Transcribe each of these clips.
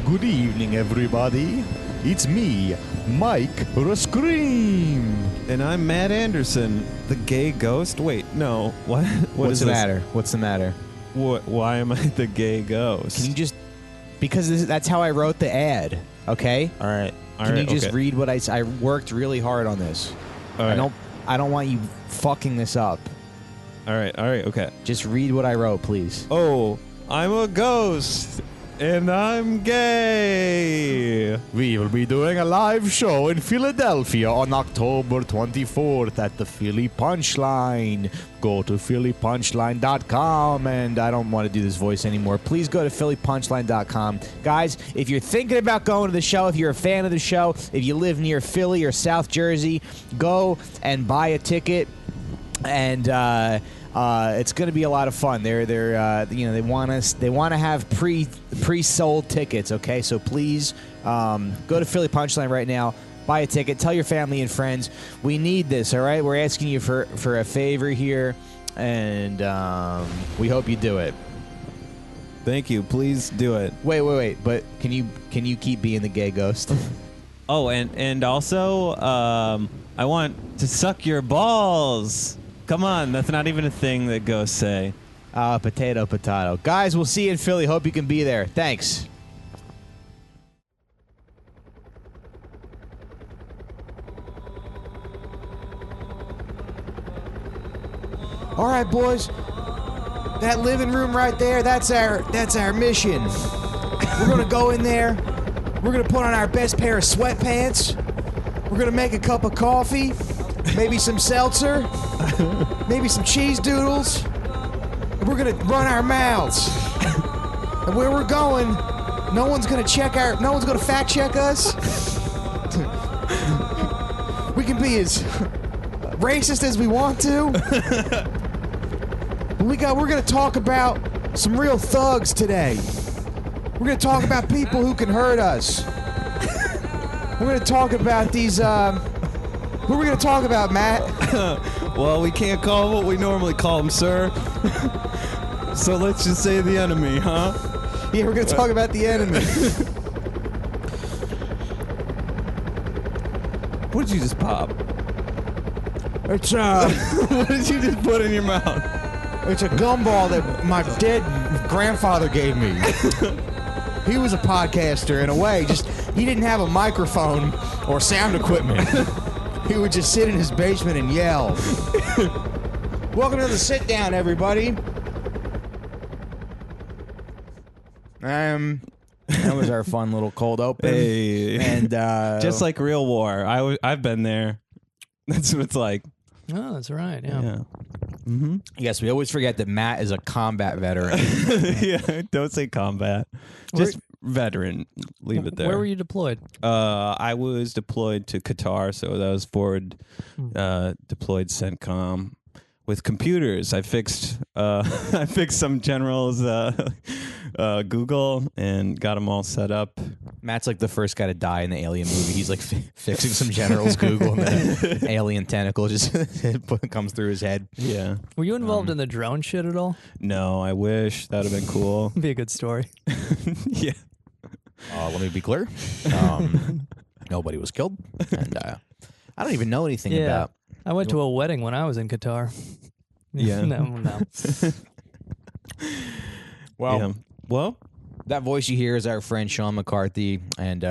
Good evening, everybody. It's me, Mike Recine. And I'm Matt Anderson, the gay ghost. Wait, no. What? What's the matter? What's the matter? Why am I the gay ghost? Can you just... Because that's how I wrote the ad, okay? All right. Can you just read what I worked really hard on this. All right. I don't want you fucking this up. All right, okay. Just read what I wrote, please. Oh, I'm a ghost, and I'm gay. We will be doing a live show in Philadelphia on October 24th at the Philly Punchline. Go to phillypunchline.com, and I don't want to do this voice anymore. Please go to phillypunchline.com. Guys, if you're thinking about going to the show, if you're a fan of the show, if you live near Philly or South Jersey, go and buy a ticket, and it's going to be a lot of fun. They want to have pre-sold tickets. Okay, so please go to Philly Punchline right now. Buy a ticket. Tell your family and friends. We need this. All right, we're asking you for a favor here, and we hope you do it. Thank you. Please do it. Wait. But can you keep being the gay ghost? Oh, and also, I want to suck your balls. Come on, that's not even a thing that ghosts say. Potato. Guys, we'll see you in Philly. Hope you can be there. Thanks. All right, boys. That living room right there, that's our mission. We're going to go in there. We're going to put on our best pair of sweatpants. We're going to make a cup of coffee. Maybe some seltzer, maybe some cheese doodles. We're gonna run our mouths. And where we're going, no one's gonna fact check us. We can be as racist as we want to. We're gonna talk about some real thugs today. We're gonna talk about people who can hurt us. We're gonna talk about these who are we going to talk about, Matt? Well, we can't call them what we normally call them, sir. So let's just say the enemy, huh? Yeah, we're going to talk about the enemy. What did you just pop? It's What did you just put in your mouth? It's a gumball that my dead grandfather gave me. He was a podcaster in a way. Just he didn't have a microphone or sound equipment. He would just sit in his basement and yell. Welcome to the sit down, everybody. That was our fun little cold open. Hey. And just like real war. I've been there. That's what it's like. Oh, that's right. Yeah. Mm-hmm. Yes, we always forget that Matt is a combat veteran. Yeah, don't say combat. Just veteran. Leave it there. Where were you deployed? I was deployed to Qatar, so that was forward deployed CENTCOM with computers. I fixed some generals Google and got them all set up. Matt's like the first guy to die in the Alien movie. He's like fixing some generals Google, and then an alien tentacle just comes through his head. Yeah. Were you involved in the drone shit at all? No, I wish. That would have been cool. Be a good story. Yeah. Let me be clear. Nobody was killed, and I don't even know anything about. I went to a wedding when I was in Qatar. Yeah. No. Well, that voice you hear is our friend Sean McCarthy, and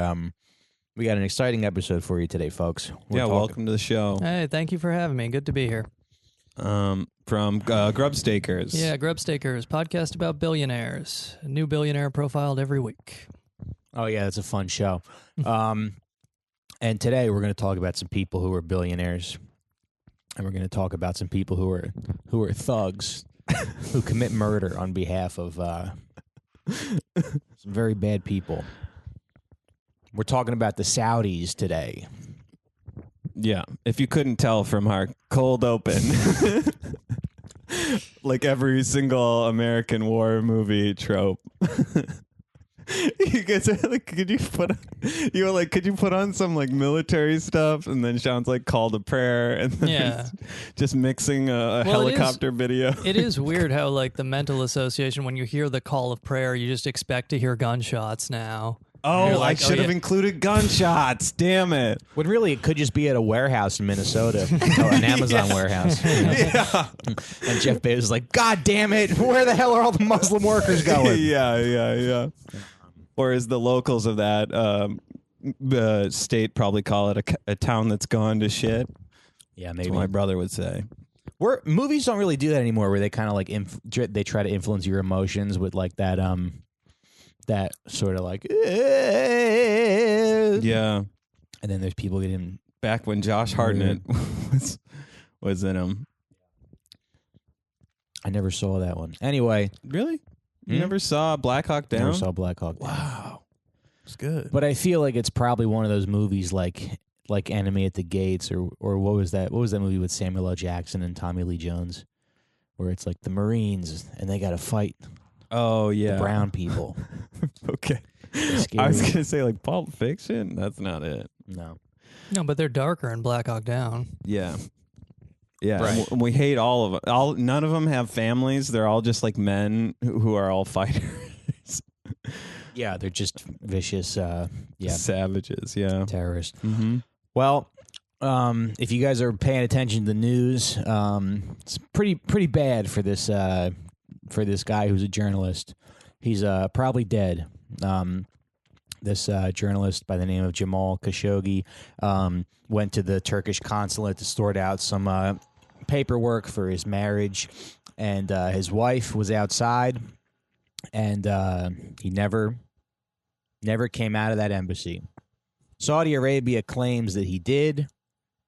we got an exciting episode for you today, folks. Welcome to the show. Hey, thank you for having me. Good to be here. From Grubstakers. Yeah, Grubstakers, podcast about billionaires. A new billionaire profiled every week. Oh, yeah, that's a fun show. And today we're going to talk about some people who are billionaires, and we're going to talk about some people who are thugs who commit murder on behalf of some very bad people. We're talking about the Saudis today. Yeah, if you couldn't tell from our cold open, like every single American war movie trope. You guys are like, could you put on some like military stuff? And then Sean's like call to prayer, and then just mixing a helicopter video. It is weird how like the mental association, when you hear the call of prayer, you just expect to hear gunshots now. Oh, You're like, I should have yeah. included gunshots. Damn it. When really it could just be at a warehouse in Minnesota, an Amazon warehouse. You know? Yeah. And Jeff Bezos is like, God damn it, where the hell are all the Muslim workers going? yeah. Or as the locals of that state probably call it a town that's gone to shit. Yeah, That's maybe. what my brother would say. Movies don't really do that anymore, where they kind of like they try to influence your emotions with like that that sort of like Yeah. and then there's people getting Back when Josh Hartnett was in them. I never saw that one. Anyway, Really? You never saw Black Hawk Down? never saw Black Hawk Down. Wow. It's good. But I feel like it's probably one of those movies like Enemy at the Gates or what was that? What was that movie with Samuel L. Jackson and Tommy Lee Jones, where it's like the Marines and they got to fight Oh, yeah. the brown people. Okay. Scary. I was going to say like Pulp Fiction. That's not it. No. No, but they're darker in Black Hawk Down. Yeah. Yeah, Right. and we hate all of them. None of them have families. They're all just like men who are all fighters. Yeah, they're just vicious. Savages. Yeah. Terrorists. Mm-hmm. Well, if you guys are paying attention to the news, it's pretty bad for this guy who's a journalist. He's probably dead. This journalist by the name of Jamal Khashoggi went to the Turkish consulate to sort out some paperwork for his marriage, and his wife was outside, and he never came out of that embassy. Saudi Arabia claims that he did,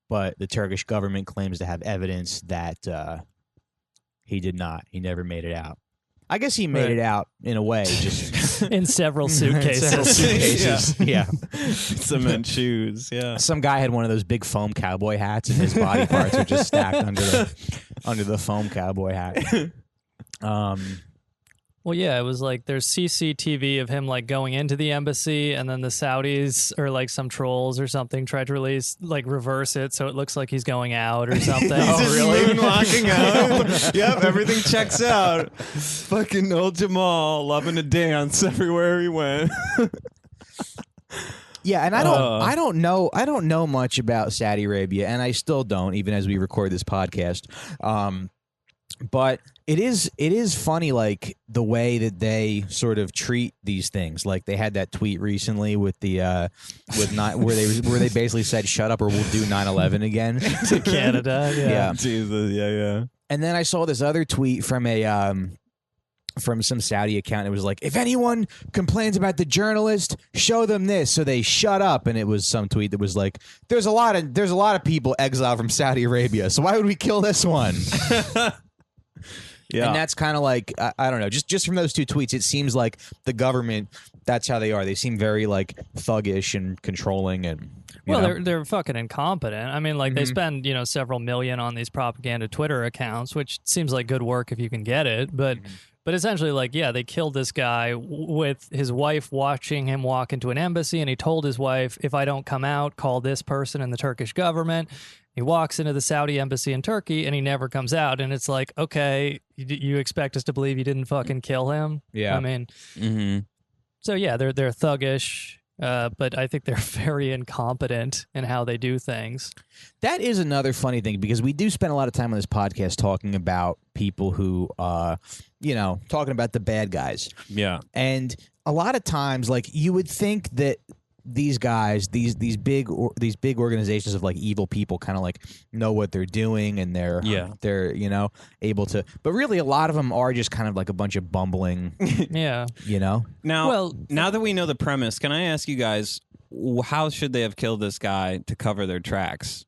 but the Turkish government claims to have evidence that he did not. He never made it out. I guess he made it out in a way, just In several suitcases. several suitcases. Yeah. Cement shoes. Yeah. Some guy had one of those big foam cowboy hats, and his body parts were just stacked under the foam cowboy hat. Well, yeah, it was like there's CCTV of him like going into the embassy, and then the Saudis or like some trolls or something tried to reverse it so it looks like he's going out or something. He's just moonwalking out. Yep, everything checks out. Fucking old Jamal loving to dance everywhere he went. Yeah, and I don't know much about Saudi Arabia, and I still don't, even as we record this podcast. But it is funny, like the way that they sort of treat these things. Like they had that tweet recently with the where they basically said shut up or we'll do 9/11 again to Canada. Yeah. Jesus, yeah. And then I saw this other tweet from from some Saudi account. It was like, if anyone complains about the journalist, show them this. So they shut up, and it was some tweet that was like, there's a lot of people exiled from Saudi Arabia, so why would we kill this one? Yeah. And that's kind of like, I don't know, just from those two tweets, it seems like the government, that's how they are. They seem very like thuggish and controlling, and they're fucking incompetent. I mean, like they spend several million on these propaganda Twitter accounts, which seems like good work if you can get it, but essentially, like, yeah, they killed this guy with his wife watching him walk into an embassy, and he told his wife, if I don't come out, call this person in the Turkish government. He walks into the Saudi embassy in Turkey, and he never comes out. And it's like, okay, you expect us to believe you didn't fucking kill him? Yeah. I mean, so yeah, they're thuggish, but I think they're very incompetent in how they do things. That is another funny thing, because we do spend a lot of time on this podcast talking about people who, talking about the bad guys. Yeah. And a lot of times, like, you would think that these guys, these big organizations of like evil people, kind of like know what they're doing, and they're able to. But really, a lot of them are just kind of like a bunch of bumbling. Yeah. Now that we know the premise, can I ask you guys, how should they have killed this guy to cover their tracks?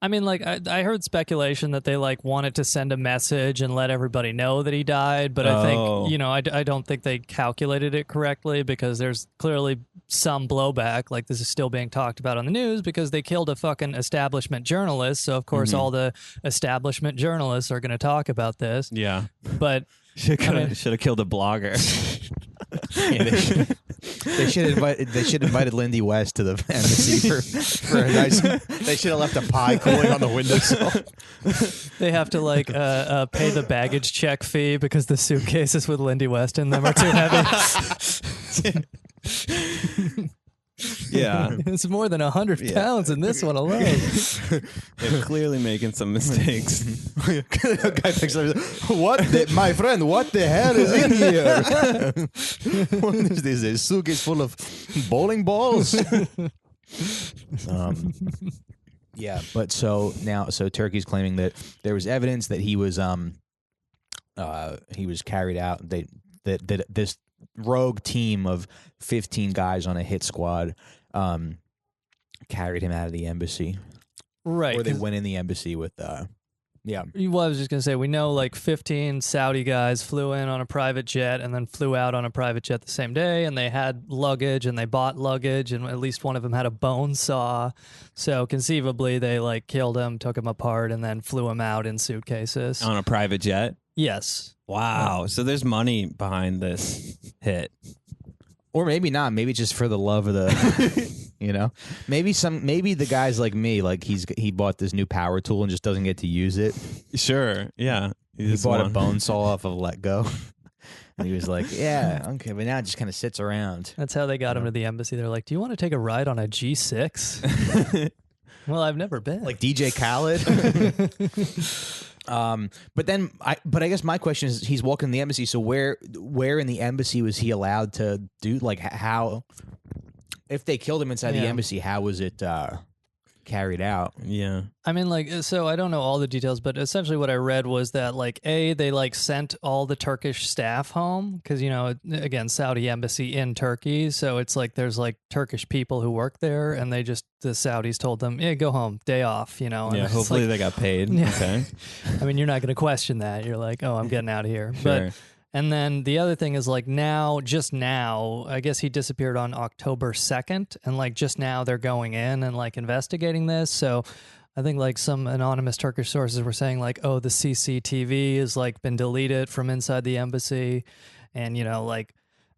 I mean, like, I heard speculation that they, like, wanted to send a message and let everybody know that he died, but I think, I don't think they calculated it correctly, because there's clearly some blowback. Like, this is still being talked about on the news because they killed a fucking establishment journalist, so, of course, all the establishment journalists are going to talk about this. Yeah. But... Should have killed a blogger. They should have invited Lindy West to the embassy for a nice. They should have left a pie cooling on the windowsill. They have to pay the baggage check fee because the suitcases with Lindy West in them are too heavy. Yeah. It's more than 100 pounds in this one alone. They're clearly making some mistakes. Guy picks up, my friend, what the hell is in here? What is this? A suitcase full of bowling balls? Yeah, but so Turkey's claiming that there was evidence that he was carried out. That this rogue team of 15 guys on a hit squad carried him out of the embassy. Right. Or they went in the embassy with yeah. Well, I was just going to say, we know like 15 Saudi guys flew in on a private jet and then flew out on a private jet the same day, and they had luggage and they bought luggage, and at least one of them had a bone saw. So conceivably they like killed him, took him apart, and then flew him out in suitcases. On a private jet? Yes. Wow. So there's money behind this hit. Or maybe not. Maybe just for the love of the, you know, maybe the guys like me, like he bought this new power tool and just doesn't get to use it. Sure. Yeah. He bought a bone saw off of Let Go. And he was like, yeah, okay, but now it just kind of sits around. That's how they got him to the embassy. They're like, do you want to take a ride on a G6? Well, I've never been. Like DJ Khaled. But I guess my question is, he's walking in the embassy. So where in the embassy was he allowed to do? Like how, if they killed him inside the embassy, how was it carried out? Yeah. I mean, like, so I don't know all the details, but essentially what I read was that, like, they, like, sent all the Turkish staff home because, you know, again, Saudi embassy in Turkey. So it's like there's, like, Turkish people who work there, and the Saudis told them, yeah, go home, day off, you know. Yeah, hopefully they got paid. Yeah. Okay. I mean, you're not going to question that. You're like, oh, I'm getting out of here. Sure. But and then the other thing is, like, just now, I guess he disappeared on October 2nd, and, like, just now they're going in and, like, investigating this. So I think, like, some anonymous Turkish sources were saying, like, oh, the CCTV has, like, been deleted from inside the embassy, and, you know, like,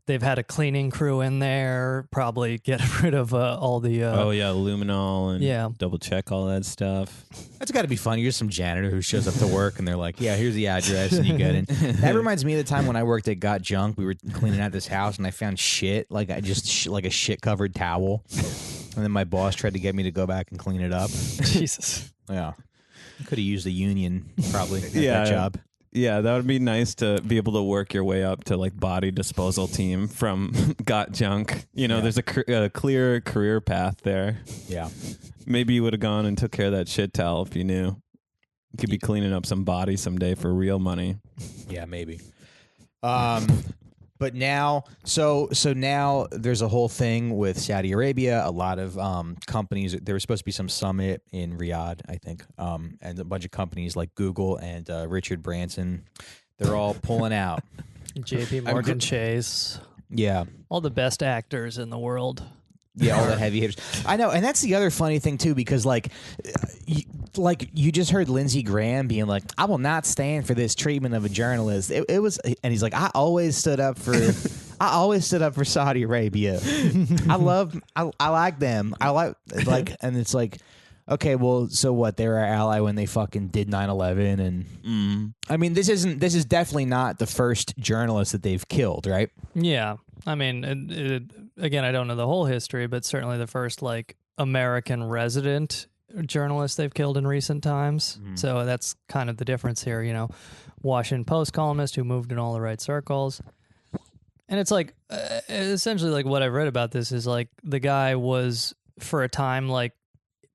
they've had a cleaning crew in there, probably get rid of all the... luminol and double check all that stuff. That's got to be fun. You're just some janitor who shows up to work and they're like, yeah, here's the address, and you get in. That reminds me of the time when I worked at Got Junk. We were cleaning out this house and I found shit, like like a shit-covered towel. And then my boss tried to get me to go back and clean it up. Jesus. Yeah. Could have used the union probably at that job. Yeah, that would be nice to be able to work your way up to like body disposal team from Got Junk. You know, there's a clear career path there. Yeah. Maybe you would have gone and took care of that shit towel if you knew. You could be cleaning up some body someday for real money. Yeah, maybe. But now, so now there's a whole thing with Saudi Arabia. A lot of companies. There was supposed to be some summit in Riyadh, I think, and a bunch of companies like Google and Richard Branson. They're all pulling out. J.P. Morgan Chase. Yeah, all the best actors in the world. Yeah, all the heavy hitters. I know, and that's the other funny thing too, because like you just heard Lindsey Graham being like, "I will not stand for this treatment of a journalist." It was, and he's like, "I always stood up for Saudi Arabia. I like them. I like," and it's like, okay, well, so what? They were our ally when they fucking did 9/11, and I mean, this is definitely not the first journalist that they've killed, right? Yeah. I mean, again, I don't know the whole history, but certainly the first like American resident journalist they've killed in recent times. So that's kind of the difference here, you know. Washington Post columnist who moved in all the right circles. And it's like, essentially like what I've read about this is like the guy was for a time like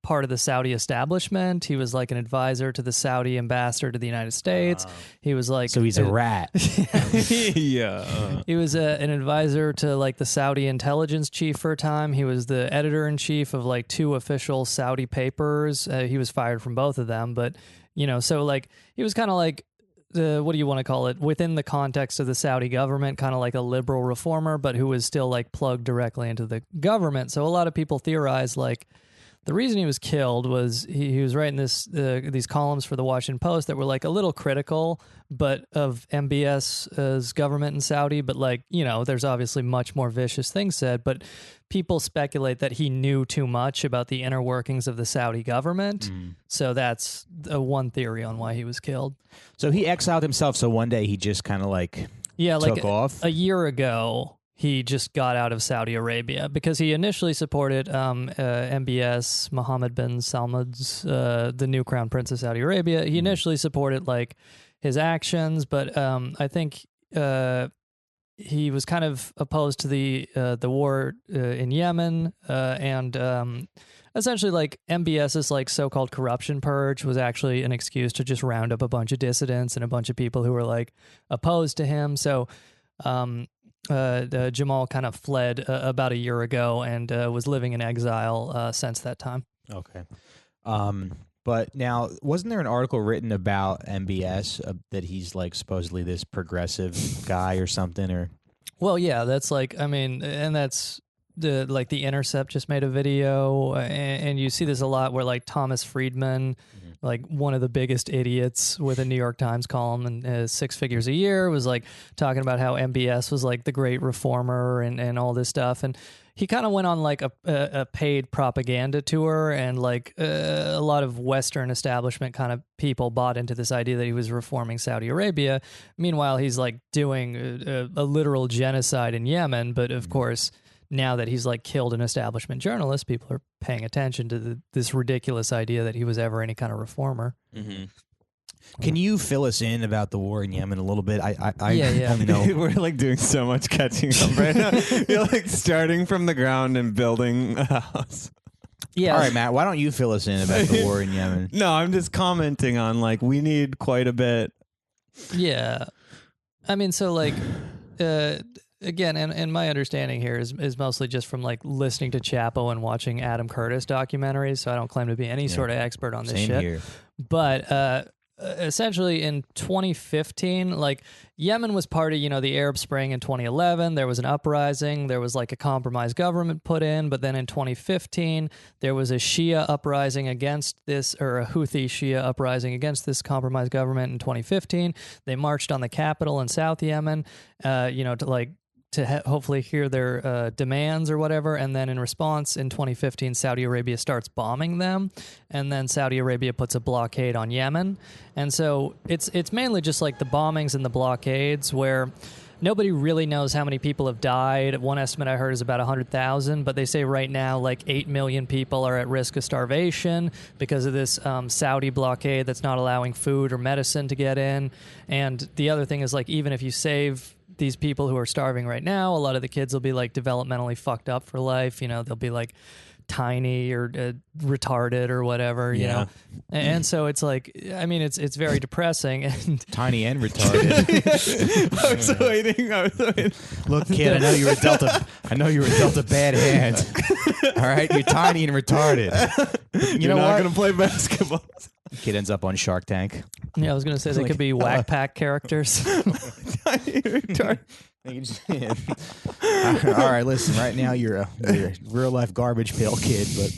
part of the Saudi establishment. He was like an advisor to the Saudi ambassador to the United States. He was like... So he's a rat. Yeah. He was an advisor to like the Saudi intelligence chief for a time. He was the editor-in-chief of like 2 official Saudi papers. He was fired from both of them. But, you know, so like he was kind of like, what do you want to call it? Within the context of the Saudi government, kind of like a liberal reformer, but who was still like plugged directly into the government. So a lot of people theorize like, the reason he was killed was he was writing these columns for the Washington Post that were like a little critical, but of MBS's government in Saudi. But like, you know, there's obviously much more vicious things said. But people speculate that he knew too much about the inner workings of the Saudi government. So that's one theory on why he was killed. So he exiled himself. So one day he just kind of like took off. A year ago, he just got out of Saudi Arabia because he initially supported MBS, Mohammed bin Salman's, the new crown prince of Saudi Arabia. He initially supported like his actions, but I think he was kind of opposed to the war in Yemen, and essentially like MBS's like so-called corruption purge was actually an excuse to just round up a bunch of dissidents and a bunch of people who were like opposed to him. So Jamal kind of fled about a year ago and was living in exile since that time. Okay. But now, wasn't there an article written about MBS that he's like supposedly this progressive guy or something? Or well, yeah, that's like, I mean, and that's the Intercept just made a video, and you see this a lot where like Thomas Friedman, like one of the biggest idiots with a New York Times column and 6 figures a year, was like talking about how MBS was like the great reformer and all this stuff. And he kind of went on like a paid propaganda tour, and like a lot of Western establishment kind of people bought into this idea that he was reforming Saudi Arabia. Meanwhile, he's like doing a literal genocide in Yemen. But of course, now that he's like killed an establishment journalist, people are paying attention to this ridiculous idea that he was ever any kind of reformer. Mm-hmm. Can you fill us in about the war in Yemen a little bit? I Yeah. only know. We're like doing so much catching up right now. You're like starting from the ground and building a house. Yeah. All right, Matt, why don't you fill us in about the war in Yemen? No, I'm just commenting on like we need quite a bit. Yeah. I mean, so like, again, and my understanding here is mostly just from like listening to Chapo and watching Adam Curtis documentaries. So I don't claim to be any sort of expert on this Same shit. here. But essentially in 2015, like Yemen was part of, the Arab Spring in 2011. There was an uprising. There was like a compromise government put in. But then in 2015, there was a Shia uprising against this, or a Houthi Shia uprising against this compromise government in 2015. They marched on the capital in South Yemen, to like, to hopefully hear their demands or whatever. And then in response, in 2015, Saudi Arabia starts bombing them. And then Saudi Arabia puts a blockade on Yemen. And so it's mainly just like the bombings and the blockades where nobody really knows how many people have died. One estimate I heard is about 100,000, but they say right now like 8 million people are at risk of starvation because of this Saudi blockade that's not allowing food or medicine to get in. And the other thing is like, even if you save these people who are starving right now, a lot of the kids will be like developmentally fucked up for life. They'll be like tiny or retarded or whatever, you know? And so it's like, I mean, it's very depressing. And Tiny and retarded. I was waiting. Look, kid, I know you were dealt a bad hand. All right, you're tiny and retarded. You're not going to play basketball. Kid ends up on Shark Tank. Yeah, I was going to say they could be whack pack characters. All right, listen. Right now, you're a real life garbage pail kid, but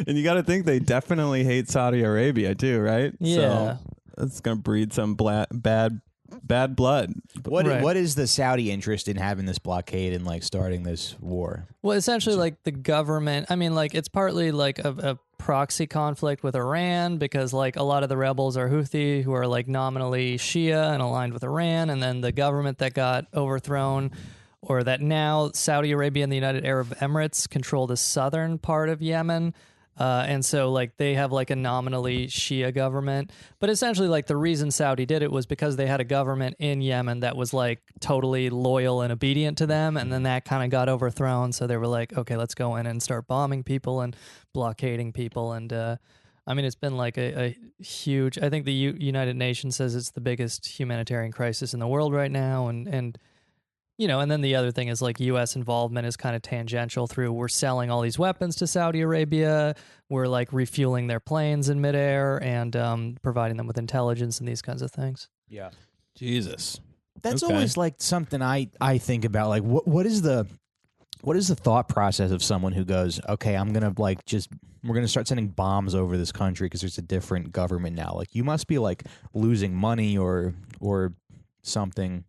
and you got to think they definitely hate Saudi Arabia too, right? Yeah, so that's gonna breed some bad blood. What is the Saudi interest in having this blockade and like starting this war? Well, essentially, like the government. I mean, like it's partly like a proxy conflict with Iran because like a lot of the rebels are Houthi who are like nominally Shia and aligned with Iran, and then the government that got overthrown, or that now Saudi Arabia and the United Arab Emirates control the southern part of Yemen. And so like they have like a nominally Shia government, but essentially like the reason Saudi did it was because they had a government in Yemen that was like totally loyal and obedient to them. And then that kind of got overthrown. So they were like, okay, let's go in and start bombing people and blockading people. And, I mean, it's been like a huge, I think the United Nations says it's the biggest humanitarian crisis in the world right now. And then the other thing is like U.S. involvement is kind of tangential through we're selling all these weapons to Saudi Arabia. We're like refueling their planes in midair and providing them with intelligence and these kinds of things. Yeah. Jesus. That's Okay. always like something I think about. Like, what is the thought process of someone who goes, okay, I'm going to like we're going to start sending bombs over this country because there's a different government now. Like, you must be like losing money or something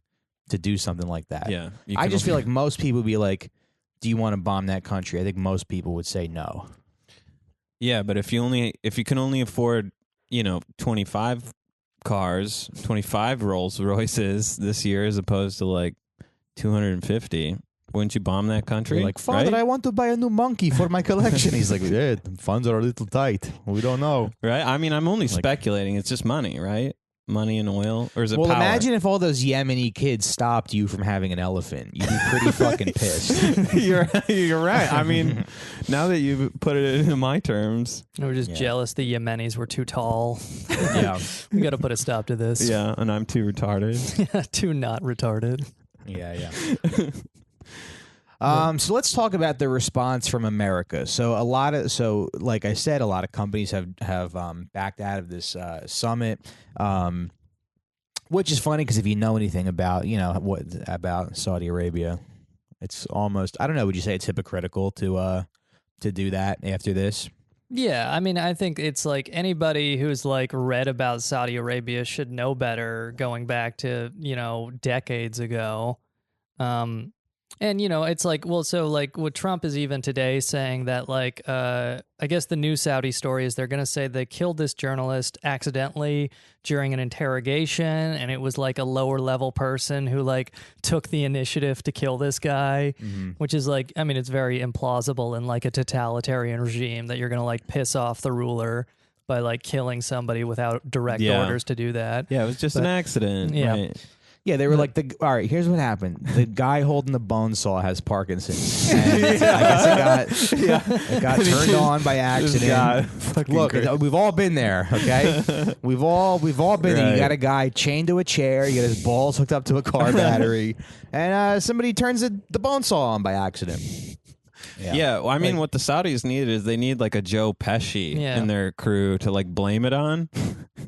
to do something like that. Yeah. I just feel like most people would be like, do you want to bomb that country? I think most people would say no. Yeah, but if you can only afford, 25 cars, 25 Rolls Royces this year as opposed to like 250. Wouldn't you bomb that country? You're like, Father, right? I want to buy a new monkey for my collection. He's like, yeah, the funds are a little tight. We don't know. Right? I mean, I'm only speculating. It's just money, right? Money and oil? Or is it power? Imagine if all those Yemeni kids stopped you from having an elephant. You'd be pretty fucking pissed. You're right. I mean, now that you've put it into my terms. We're just jealous the Yemenis were too tall. Yeah. We got to put a stop to this. Yeah, and I'm too retarded. Too not retarded. Yeah. So let's talk about the response from America. Like I said, a lot of companies have backed out of this summit, which is funny because if you know anything about about Saudi Arabia, it's almost, I don't know, would you say it's hypocritical to do that after this? Yeah, I mean, I think it's like anybody who's like read about Saudi Arabia should know better going back to, decades ago. And, it's like, well, so like what Trump is even today saying that like, I guess the new Saudi story is they're going to say they killed this journalist accidentally during an interrogation. And it was like a lower level person who like took the initiative to kill this guy, which is like, I mean, it's very implausible in like a totalitarian regime that you're going to like piss off the ruler by like killing somebody without direct orders to do that. Yeah, it was just an accident. Yeah. Right. Yeah, they were like, all right, here's what happened. The guy holding the bone saw has Parkinson's. And I guess it got turned on by accident. Look, we've all been there, okay? We've all been there. You got a guy chained to a chair, you got his balls hooked up to a car battery, and somebody turns the bone saw on by accident. Yeah, well, I mean, what the Saudis need is they need like a Joe Pesci in their crew to like blame it on,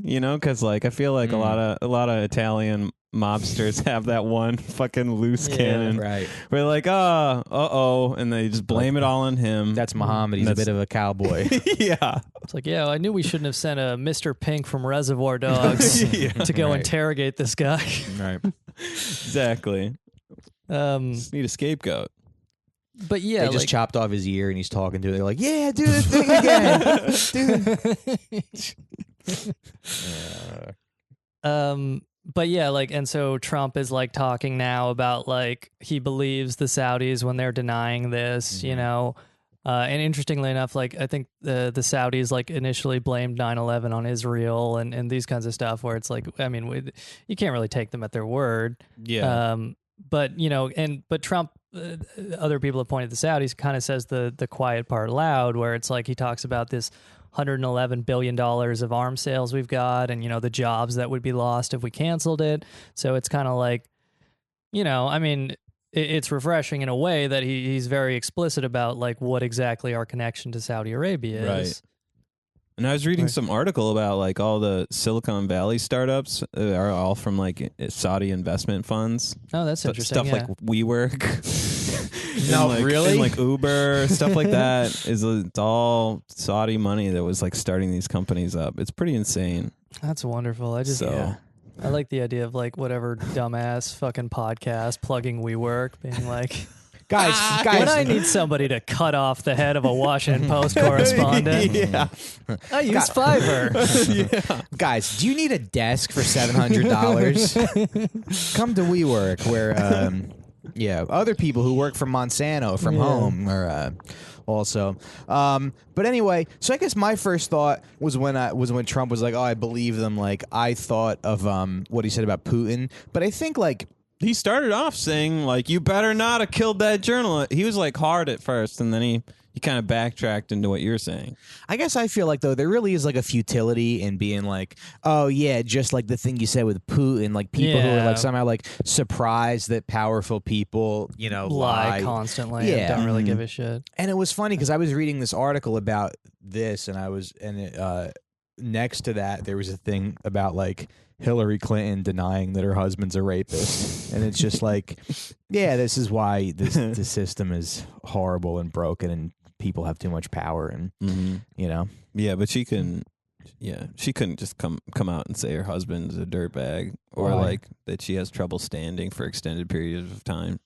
because like I feel like a lot of Italian mobsters have that one fucking loose cannon. Right. We're like, and they just blame it all on him. That's Muhammad. He's a bit of a cowboy. Yeah. It's like, I knew we shouldn't have sent a Mr. Pink from Reservoir Dogs to go interrogate this guy. Right. Exactly. Just need a scapegoat. But yeah, they just chopped off his ear and he's talking to it. They're like, yeah, do this thing again. But yeah, like, and so Trump is like talking now about like he believes the Saudis when they're denying this, and interestingly enough, like I think the Saudis like initially blamed 9/11 on Israel and these kinds of stuff where it's like, I mean, you can't really take them at their word. Yeah. But but Trump, other people have pointed this out. He kind of says the quiet part loud, where it's like he talks about this $111 billion of arms sales we've got, and the jobs that would be lost if we canceled it. So it's kind of like, I mean, it's refreshing in a way that he's very explicit about like what exactly our connection to Saudi Arabia is. Right. And I was reading some article about like all the Silicon Valley startups are all from like Saudi investment funds. Oh, that's interesting. Stuff like WeWork. No, like, really? And like Uber, stuff like that. It's all Saudi money that was like starting these companies up. It's pretty insane. That's wonderful. I like the idea of like whatever dumbass fucking podcast plugging WeWork, being like, guys, when I need somebody to cut off the head of a Washington Post correspondent, I use Fiverr. Guys, do you need a desk for $700? Come to WeWork, where other people who work for Monsanto from home are also. But anyway, so I guess my first thought was when Trump was like, "Oh, I believe them." Like I thought of what he said about Putin, but I think like. He started off saying, like, you better not have killed that journalist. He was, like, hard at first, and then he kind of backtracked into what you're saying. I guess I feel like, though, there really is, like, a futility in being like, oh, yeah, just like the thing you said with Putin, like, people who are, like, somehow, like, surprised that powerful people, lie constantly and don't really give a shit. And it was funny because I was reading this article about this, and next to that, there was a thing about, like, Hillary Clinton denying that her husband's a rapist. And it's just like, yeah, this is why the system is horrible and broken and people have too much power and, Yeah, but she couldn't just come out and say her husband's a dirtbag or like that she has trouble standing for extended periods of time.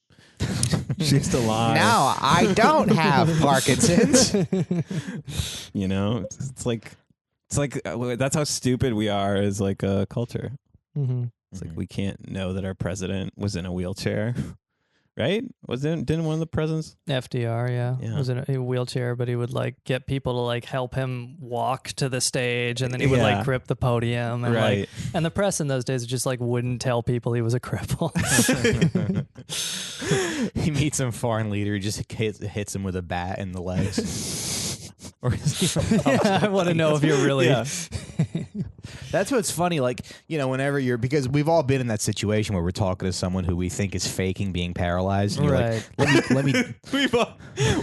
She used to lie. Now I don't have Parkinson's. It's like that's how stupid we are as like a culture. Mm-hmm. It's like we can't know that our president was in a wheelchair. right? Didn't one of the presidents? FDR, Yeah. was in a wheelchair, but he would like get people to like help him walk to the stage, and then he would like grip the podium, and Right. and the press in those days just like wouldn't tell people he was a cripple. He meets some foreign leader, he just hits him with a bat in the legs. Or I want to know if you're really. Yeah. That's what's funny. Like, whenever because we've all been in that situation where we're talking to someone who we think is faking being paralyzed. And you're Right. like, let me.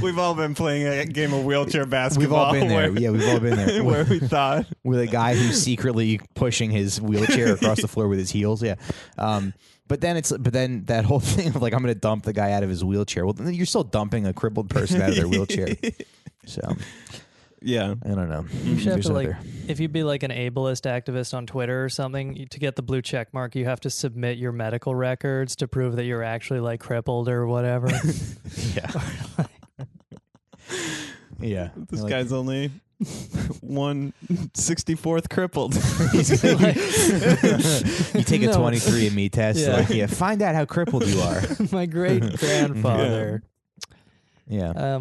We've all been playing a game of wheelchair basketball. We've all been there. Yeah, we've all been there. Where we thought With a guy who's secretly pushing his wheelchair across the floor with his heels. Yeah. But then that whole thing of like, I'm going to dump the guy out of his wheelchair. Well, then you're still dumping a crippled person out of their wheelchair. So, yeah. I don't know. You should have There's to like, other- if you'd be like an ableist activist on Twitter or something, to get the blue check mark, you have to submit your medical records to prove that you're actually like crippled or whatever. Yeah. Yeah. This guy's only 1/64th crippled. You take a No. 23andMe test. Yeah. Like, find out how crippled you are. My great grandfather. Yeah.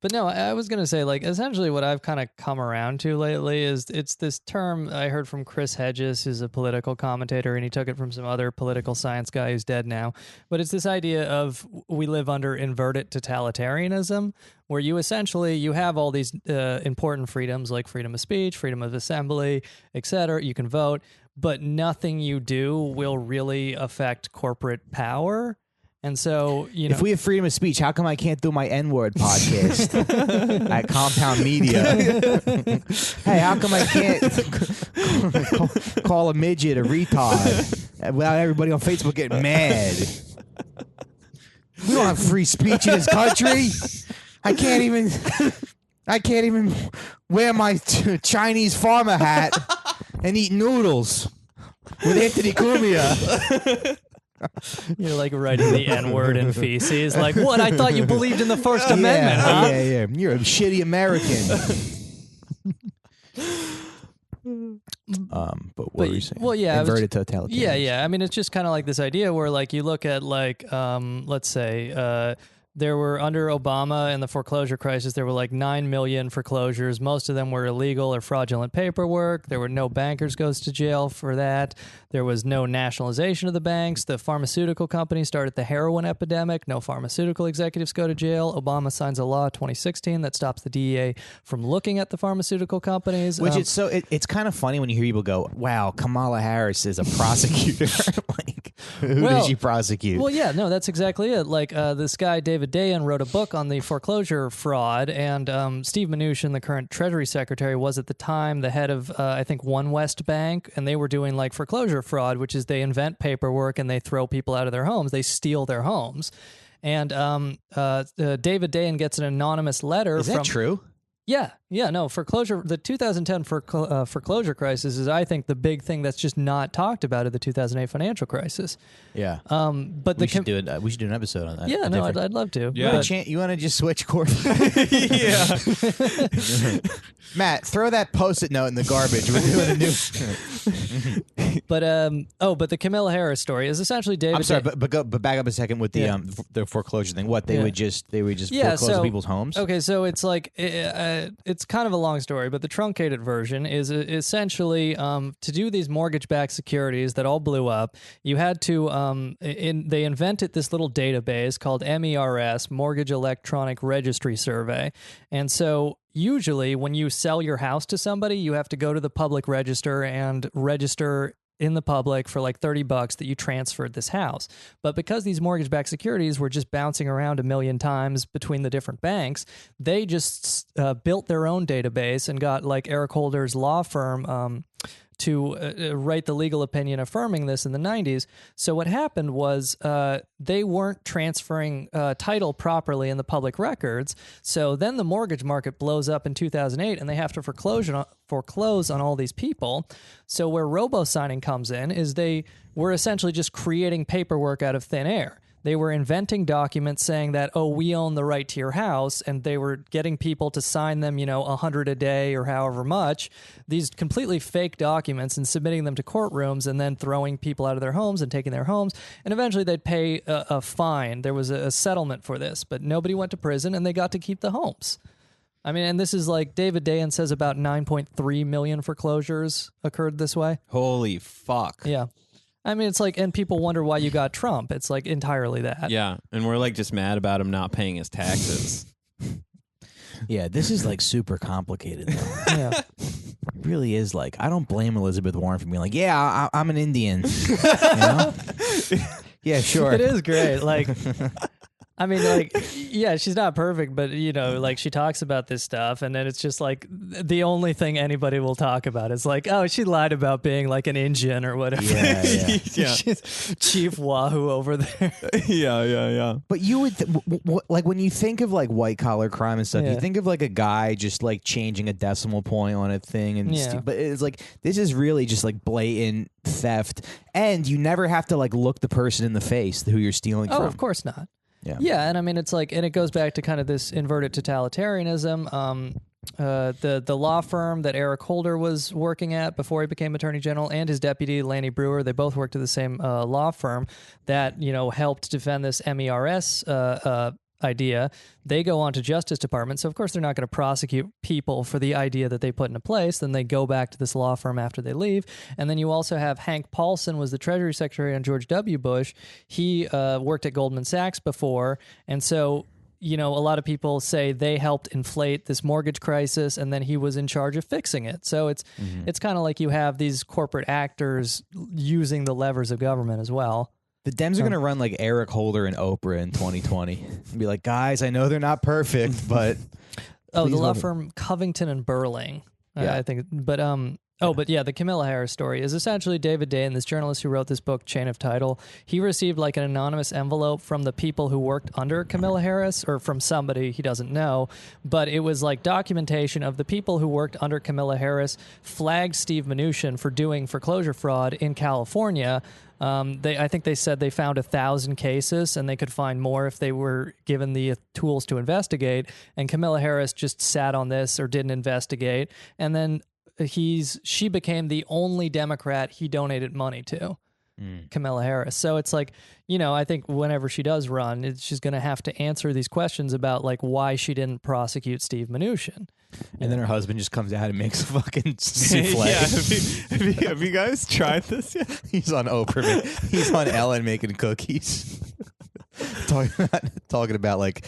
But no, I was going to say, like, essentially what I've kind of come around to lately is it's this term I heard from Chris Hedges, who's a political commentator, and he took it from some other political science guy who's dead now. But it's this idea of we live under inverted totalitarianism, where you have all these important freedoms like freedom of speech, freedom of assembly, etc. You can vote, but nothing you do will really affect corporate power. And so, if we have freedom of speech, how come I can't do my N-word podcast at Compound Media? Hey, how come I can't call a midget a retard without everybody on Facebook getting mad? We don't have free speech in this country. I can't even wear my Chinese farmer hat and eat noodles with Anthony Cumia. You're like writing the N-word in feces. Like, what? I thought you believed in the First Amendment, huh? Yeah. You're a shitty American. But what were you saying? Well, yeah, Inverted totalitarianism. Yeah. I mean, it's just kind of like this idea where, like, you look at, like, let's say, there were under Obama and the foreclosure crisis, there were like 9 million foreclosures. Most of them were illegal or fraudulent paperwork. There were no bankers goes to jail for that. There was no nationalization of the banks. The pharmaceutical companies started the heroin epidemic. No pharmaceutical executives go to jail. Obama signs a law 2016 that stops the DEA from looking at the pharmaceutical companies. Which it's kind of funny when you hear people go, "Wow, Kamala Harris is a prosecutor." Like, who did she prosecute? Well, yeah, no, that's exactly it. Like this guy David Dayen wrote a book on the foreclosure fraud, and Steve Mnuchin, the current Treasury Secretary, was at the time the head of I think One West Bank, and they were doing like foreclosure fraud, which is they invent paperwork and they throw people out of their homes, they steal their homes. And David Dayen gets an anonymous letter. Is that true? Yeah, no, foreclosure. The 2010 foreclosure crisis is, I think, the big thing that's just not talked about in the 2008 financial crisis. Yeah. But we should do it. We should do an episode on that. Yeah, no, I'd love to. Yeah. You want to just switch course? Yeah. Matt, throw that Post-it note in the garbage. We're doing a new. But the Kamala Harris story is essentially David. I'm sorry, but back up a second with the foreclosure thing. What they would just foreclose people's homes. Okay, so it's like it's kind of a long story, but the truncated version is essentially to do these mortgage-backed securities that all blew up. You had to they invented this little database called MERS, Mortgage Electronic Registry Survey, and so usually when you sell your house to somebody, you have to go to the public register and register in the public for like $30 that you transferred this house. But because these mortgage-backed securities were just bouncing around a million times between the different banks, they just built their own database and got like Eric Holder's law firm to write the legal opinion affirming this in the 90s. So what happened was they weren't transferring title properly in the public records. So then the mortgage market blows up in 2008 and they have to foreclose on all these people. So where robo-signing comes in is they were essentially just creating paperwork out of thin air. they were inventing documents saying that, oh, we own the right to your house, and they were getting people to sign them, 100 a day or however much, these completely fake documents, and submitting them to courtrooms, and then throwing people out of their homes and taking their homes, and eventually they'd pay a fine. There was a settlement for this, but nobody went to prison, and they got to keep the homes. I mean, and this is like David Dayen says about 9.3 million foreclosures occurred this way. Holy fuck. Yeah. I mean, it's like, and people wonder why you got Trump. It's like entirely that. Yeah. And we're like just mad about him not paying his taxes. Yeah, this is like super complicated, though. Yeah. It really is. Like, I don't blame Elizabeth Warren for being like, yeah, I'm an Indian. You know? Yeah, sure. It is great. Like, I mean, like, yeah, she's not perfect, but, like she talks about this stuff, and then it's just like the only thing anybody will talk about is like, oh, she lied about being like an Indian or whatever. Yeah, yeah. She's Chief Wahoo over there. Yeah. But you would, like, when you think of like white collar crime and stuff, Yeah. you think of like a guy just like changing a decimal point on a thing, and Yeah. but it's like this is really just like blatant theft, and you never have to like look the person in the face who you're stealing from. Oh, of course not. Yeah. And I mean, it's like, and it goes back to kind of this inverted totalitarianism. The law firm that Eric Holder was working at before he became Attorney General, and his deputy Lanny Brewer, they both worked at the same law firm that helped defend this MERS idea. They go on to Justice Department, so of course they're not going to prosecute people for the idea that they put into place. Then they go back to this law firm after they leave. And then you also have Hank Paulson, was the Treasury Secretary on George W. Bush. He worked at Goldman Sachs before, and so a lot of people say they helped inflate this mortgage crisis, and then he was in charge of fixing it. So it's kind of like you have these corporate actors using the levers of government as well. The Dems are going to run like Eric Holder and Oprah in 2020 and be like, guys, I know they're not perfect, but the please law vote. firm Covington and Burling, Yeah. I think. But the Camilla Harris story is essentially David Dayen, this journalist who wrote this book, Chain of Title. He received like an anonymous envelope from the people who worked under Camilla Harris, or from somebody he doesn't know, but it was like documentation of the people who worked under Camilla Harris flagged Steve Mnuchin for doing foreclosure fraud in California. I think they said they found 1,000 cases, and they could find more if they were given the tools to investigate. And Camilla Harris just sat on this or didn't investigate. And then she became the only Democrat he donated money to, Camilla Harris. So it's like, I think whenever she does run, she's going to have to answer these questions about like why she didn't prosecute Steve Mnuchin. And then her husband just comes out and makes a fucking souffle. Have you guys tried this yet? He's on Oprah. He's on Ellen making cookies. talking about like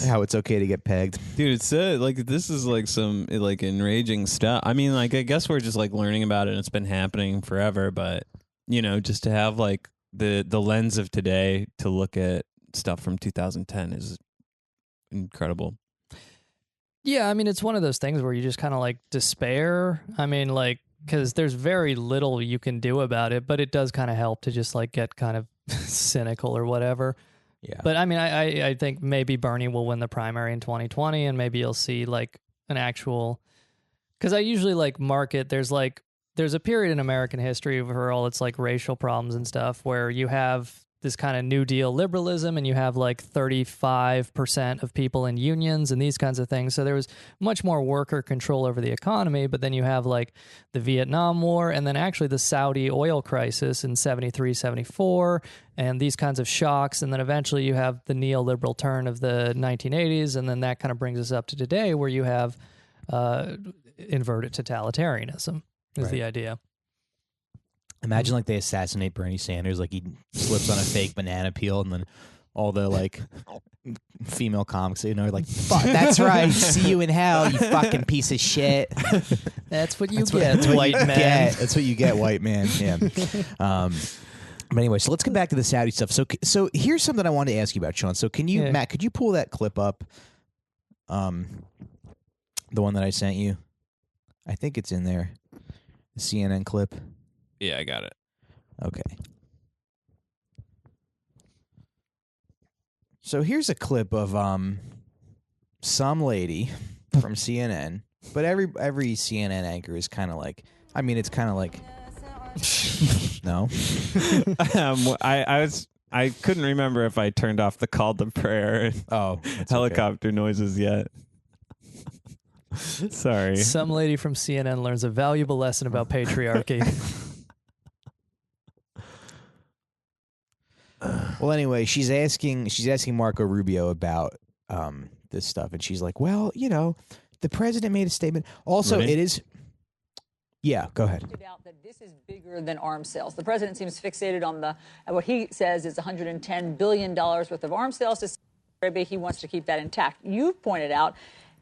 how it's okay to get pegged. Dude, it's like this is like some like enraging stuff. I mean, like I guess we're just like learning about it, and it's been happening forever, but just to have like the lens of today to look at stuff from 2010 is incredible. Yeah, I mean, it's one of those things where you just kind of like despair. I mean, like, because there's very little you can do about it, but it does kind of help to just like get kind of cynical or whatever. Yeah. But I mean, I think maybe Bernie will win the primary in 2020, and maybe you'll see like an actual, because I usually like market, there's a period in American history where all it's like racial problems and stuff where you have this kind of New Deal liberalism, and you have like 35% of people in unions and these kinds of things. So there was much more worker control over the economy, but then you have like the Vietnam War, and then actually the Saudi oil crisis in 73, 74, and these kinds of shocks. And then eventually you have the neoliberal turn of the 1980s. And then that kind of brings us up to today where you have inverted totalitarianism is the idea. Imagine like they assassinate Bernie Sanders, like he slips on a fake banana peel, and then all the like female comics, are like, "Fuck, that's right. See you in hell, you fucking piece of shit." That's what you get, white man. That's what you get, white man. Yeah. But anyway, so let's get back to the Saudi stuff. So here's something I wanted to ask you about, Sean. So can you, Matt, could you pull that clip up? The one that I sent you. I think it's in there. The CNN clip. Yeah, I got it. Okay. So here's a clip of some lady from CNN, but every CNN anchor is kind of like, I mean, it's kind of like no. I couldn't remember if I turned off the call to prayer and helicopter noises yet. Sorry. Some lady from CNN learns a valuable lesson about patriarchy. Well, anyway, she's asking Marco Rubio about this stuff, and she's like, "Well, the president made a statement. Also, Ready? it is." Yeah, go ahead. Out that this is bigger than arms sales. The president seems fixated on what he says is $110 billion worth of arms sales to Saudi Arabia. He wants to keep that intact. You've pointed out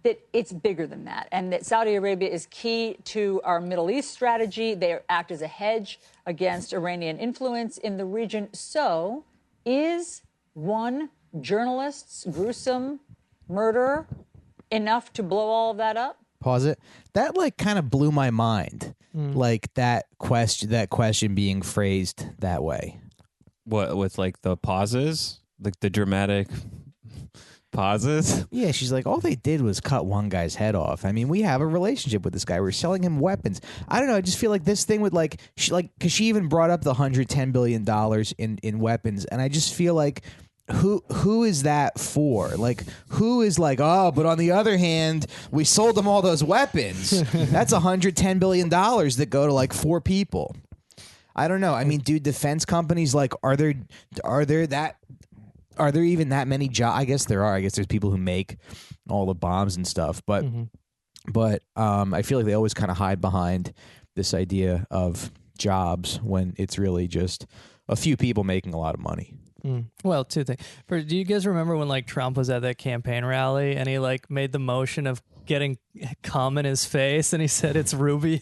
that it's bigger than that, and that Saudi Arabia is key to our Middle East strategy. They act as a hedge against Iranian influence in the region. So, is one journalist's gruesome murder enough to blow all of that up? Pause it. That kind of blew my mind. Like that question being phrased that way. What with the pauses, the dramatic pauses? Yeah, she's like, all they did was cut one guy's head off. I mean, we have a relationship with this guy. We're selling him weapons. I don't know. I just feel like this thing with because she even brought up the $110 billion in weapons, and I just feel like who is that for? Who is but on the other hand, we sold them all those weapons. That's $110 billion that go to 4 people. I don't know. I mean, dude, defense companies, are there even that many jobs? I guess there are. I guess there's people who make all the bombs and stuff. But I feel like they always kind of hide behind this idea of jobs when it's really just a few people making a lot of money. Well, two things. Do you guys remember when Trump was at that campaign rally and he made the motion of getting cum in his face and he said it's Rubio?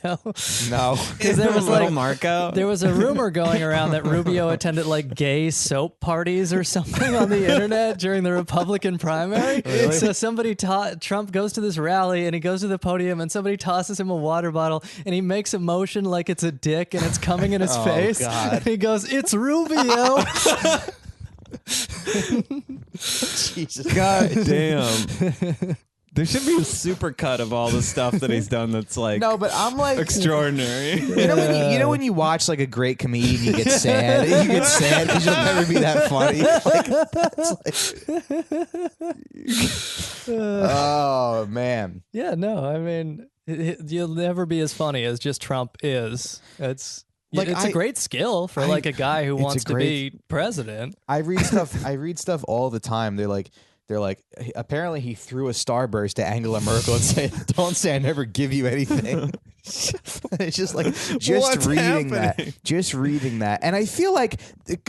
No, because there was Marco. There was a rumor going around that Rubio attended gay soap parties or something on the internet during the Republican primary. Really? So Trump goes to this rally and he goes to the podium and somebody tosses him a water bottle and he makes a motion like it's a dick and it's coming in his face. God. And he goes, "It's Rubio." Jesus. God damn. There should be a super cut of all the stuff that he's done that's no, but I'm extraordinary. You know when you watch a great comedian, you get sad. You get sad because you'll never be that funny. Oh man. Yeah, no, I mean, you'll never be as funny as just Trump is. It's a great skill for a guy who wants to be president. I read stuff all the time. They're like, apparently he threw a starburst to Angela Merkel and said, "Don't say I never give you anything." It's just What's reading happening? just reading that, and I feel like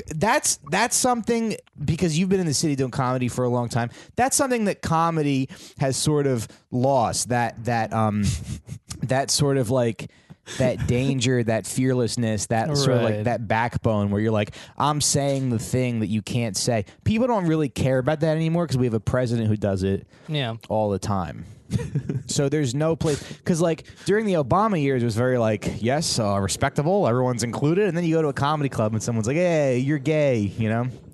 that's something, because you've been in the city doing comedy for a long time. That's something that comedy has sort of lost. That sort of that danger, that fearlessness, that sort of that backbone where you're I'm saying the thing that you can't say. People don't really care about that anymore because we have a president who does it all the time. So there's no place, because during the Obama years it was very yes, respectable, everyone's included, and then you go to a comedy club and someone's like, "Hey, you're gay,"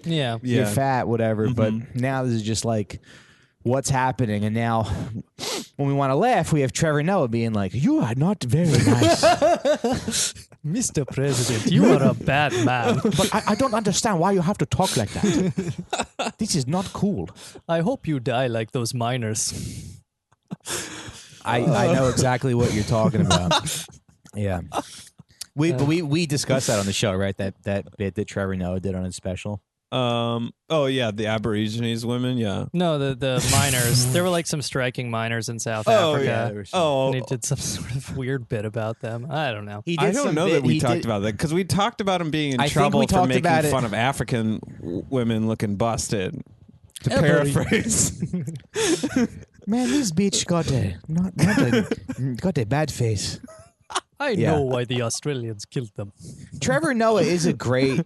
you're fat, whatever. But now this is just what's happening, and now when we want to laugh, we have Trevor Noah being "You are not very nice." Mr. President, you are a bad man. But I don't understand why you have to talk like that. This is not cool. I hope you die like those miners. I know exactly what you're talking about. Yeah. We discussed that on the show, right? That bit that Trevor Noah did on his special. Oh yeah, the Aborigines women, yeah. No, the miners. There were some striking miners in South Africa. Yeah, and he did some sort of weird bit about them. I don't know. I don't know that we talked about that, because we talked about him being in trouble for making fun of African women looking busted. To paraphrase. Man, this bitch got a bad face. I know why the Australians killed them. Trevor Noah is a great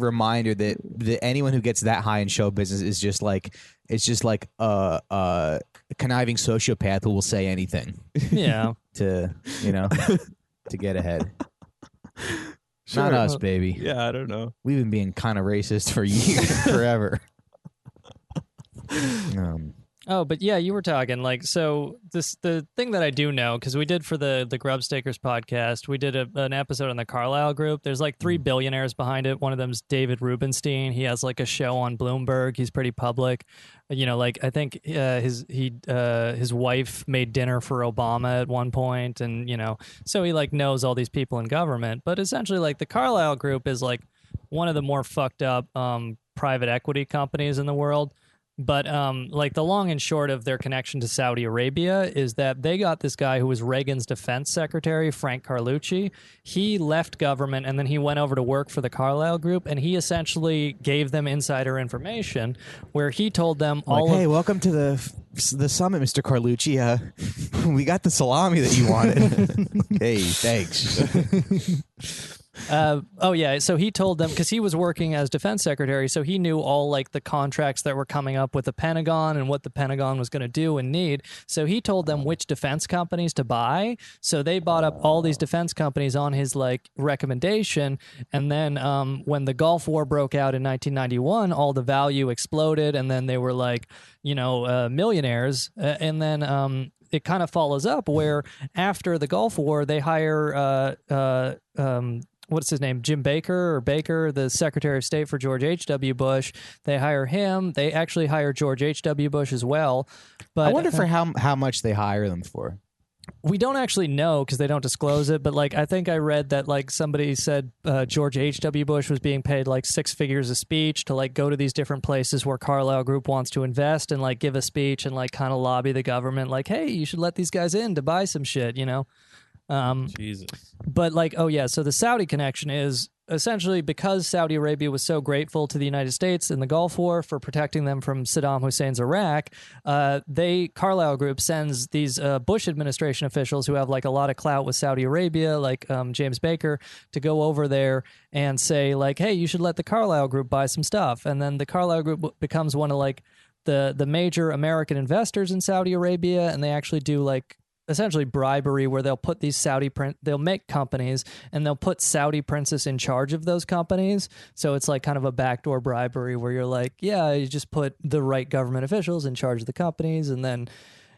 reminder that anyone who gets that high in show business is just a conniving sociopath who will say anything. Yeah. to get ahead. Sure. Not us, baby. Yeah, I don't know. We've been being kind of racist for years, forever. Oh, but yeah, you were talking like so. The thing that I do know because we did for the Grubstakers podcast, we did an episode on the Carlyle Group. There's like three billionaires behind it. One of them's David Rubenstein. He has like a show on Bloomberg. He's pretty public. You know, like I think his wife made dinner for Obama at one point, and you know, so he like knows all these people in government. But essentially, like the Carlyle Group is like one of the more fucked up private equity companies in the world. But like the long and short of their connection to Saudi Arabia is that they got this guy who was Reagan's defense secretary, Frank Carlucci. He left government and then he went over to work for the Carlyle Group, and he essentially gave them insider information where he told them hey, welcome to the summit, Mr. Carlucci. We got the salami that you wanted. Hey, thanks. So he told them because he was working as defense secretary, so he knew all like the contracts that were coming up with the Pentagon and what the Pentagon was going to do and need. So he told them which defense companies to buy. So they bought up all these defense companies on his like recommendation. And then when the Gulf War broke out in 1991, all the value exploded, and then they were like, millionaires. And then it kind of follows up where after the Gulf War, they hire what's his name? Jim Baker, the Secretary of State for George H.W. Bush. They hire him. They actually hire George H.W. Bush as well. But I wonder for how much they hire them for. We don't actually know because they don't disclose it. But like I think I read that like somebody said George H.W. Bush was being paid like 6 figures a speech to like go to these different places where Carlyle Group wants to invest and like give a speech and like kind of lobby the government like, hey, you should let these guys in to buy some shit, you know? Jesus. But like, so the Saudi connection is essentially because Saudi Arabia was so grateful to the United States in the Gulf War for protecting them from Saddam Hussein's Iraq. Carlyle Group sends these Bush administration officials who have like a lot of clout with Saudi Arabia, like James Baker, to go over there and say like, hey, you should let the Carlyle Group buy some stuff. And then the Carlyle Group becomes one of like the major American investors in Saudi Arabia, and they actually do like essentially bribery where they'll put these they'll make companies and they'll put Saudi princes in charge of those companies. So it's like kind of a backdoor bribery where you're like, yeah, you just put the right government officials in charge of the companies. And then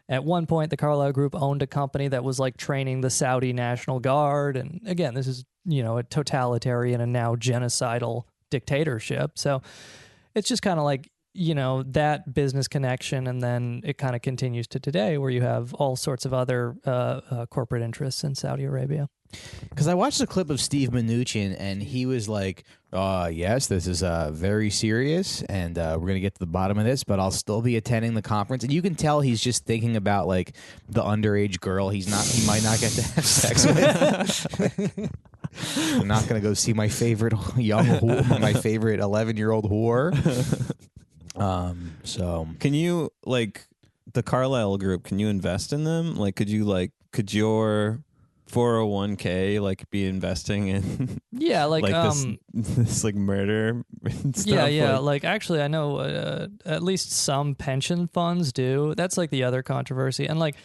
at one point, the Carlyle Group owned a company that was like training the Saudi National Guard. And again, this is, a totalitarian and now genocidal dictatorship. So it's just kind of like, that business connection, and then it kind of continues to today where you have all sorts of other corporate interests in Saudi Arabia. Because I watched a clip of Steve Mnuchin, and he was like, yes, this is very serious, and we're going to get to the bottom of this, but I'll still be attending the conference. And you can tell he's just thinking about, like, the underage girl he might not get to have sex with. I'm not going to go see my favorite young whore, my favorite 11-year-old whore. So can you like the Carlyle Group? Can you invest in them? Like, could your 401k like be investing in? Yeah, like this like murder. Stuff? Yeah. Like actually, I know at least some pension funds do. That's like the other controversy, and like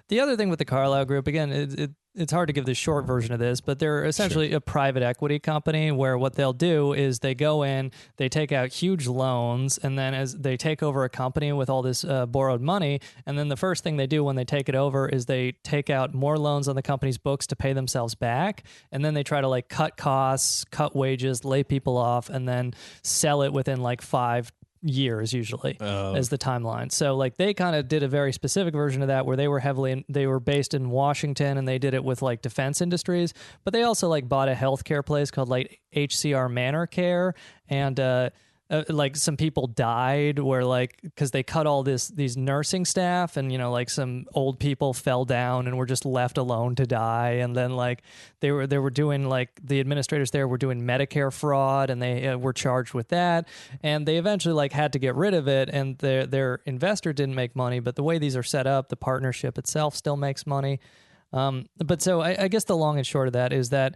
the other thing with the Carlyle Group again, it's hard to give the short version of this, but they're essentially a private equity company where what they'll do is they go in, they take out huge loans, and then as they take over a company with all this borrowed money, and then the first thing they do when they take it over is they take out more loans on the company's books to pay themselves back, and then they try to like cut costs, cut wages, lay people off, and then sell it within like 5 years usually as the timeline. So like they kind of did a very specific version of that where they were based in Washington, and they did it with like defense industries, but they also like bought a healthcare place called like HCR Manor Care, and like some people died where like because they cut all these nursing staff, and like some old people fell down and were just left alone to die, and then like they were doing like the administrators there were doing Medicare fraud, and they were charged with that, and they eventually like had to get rid of it, and their investor didn't make money, but the way these are set up, the partnership itself still makes money. But so I guess the long and short of that is that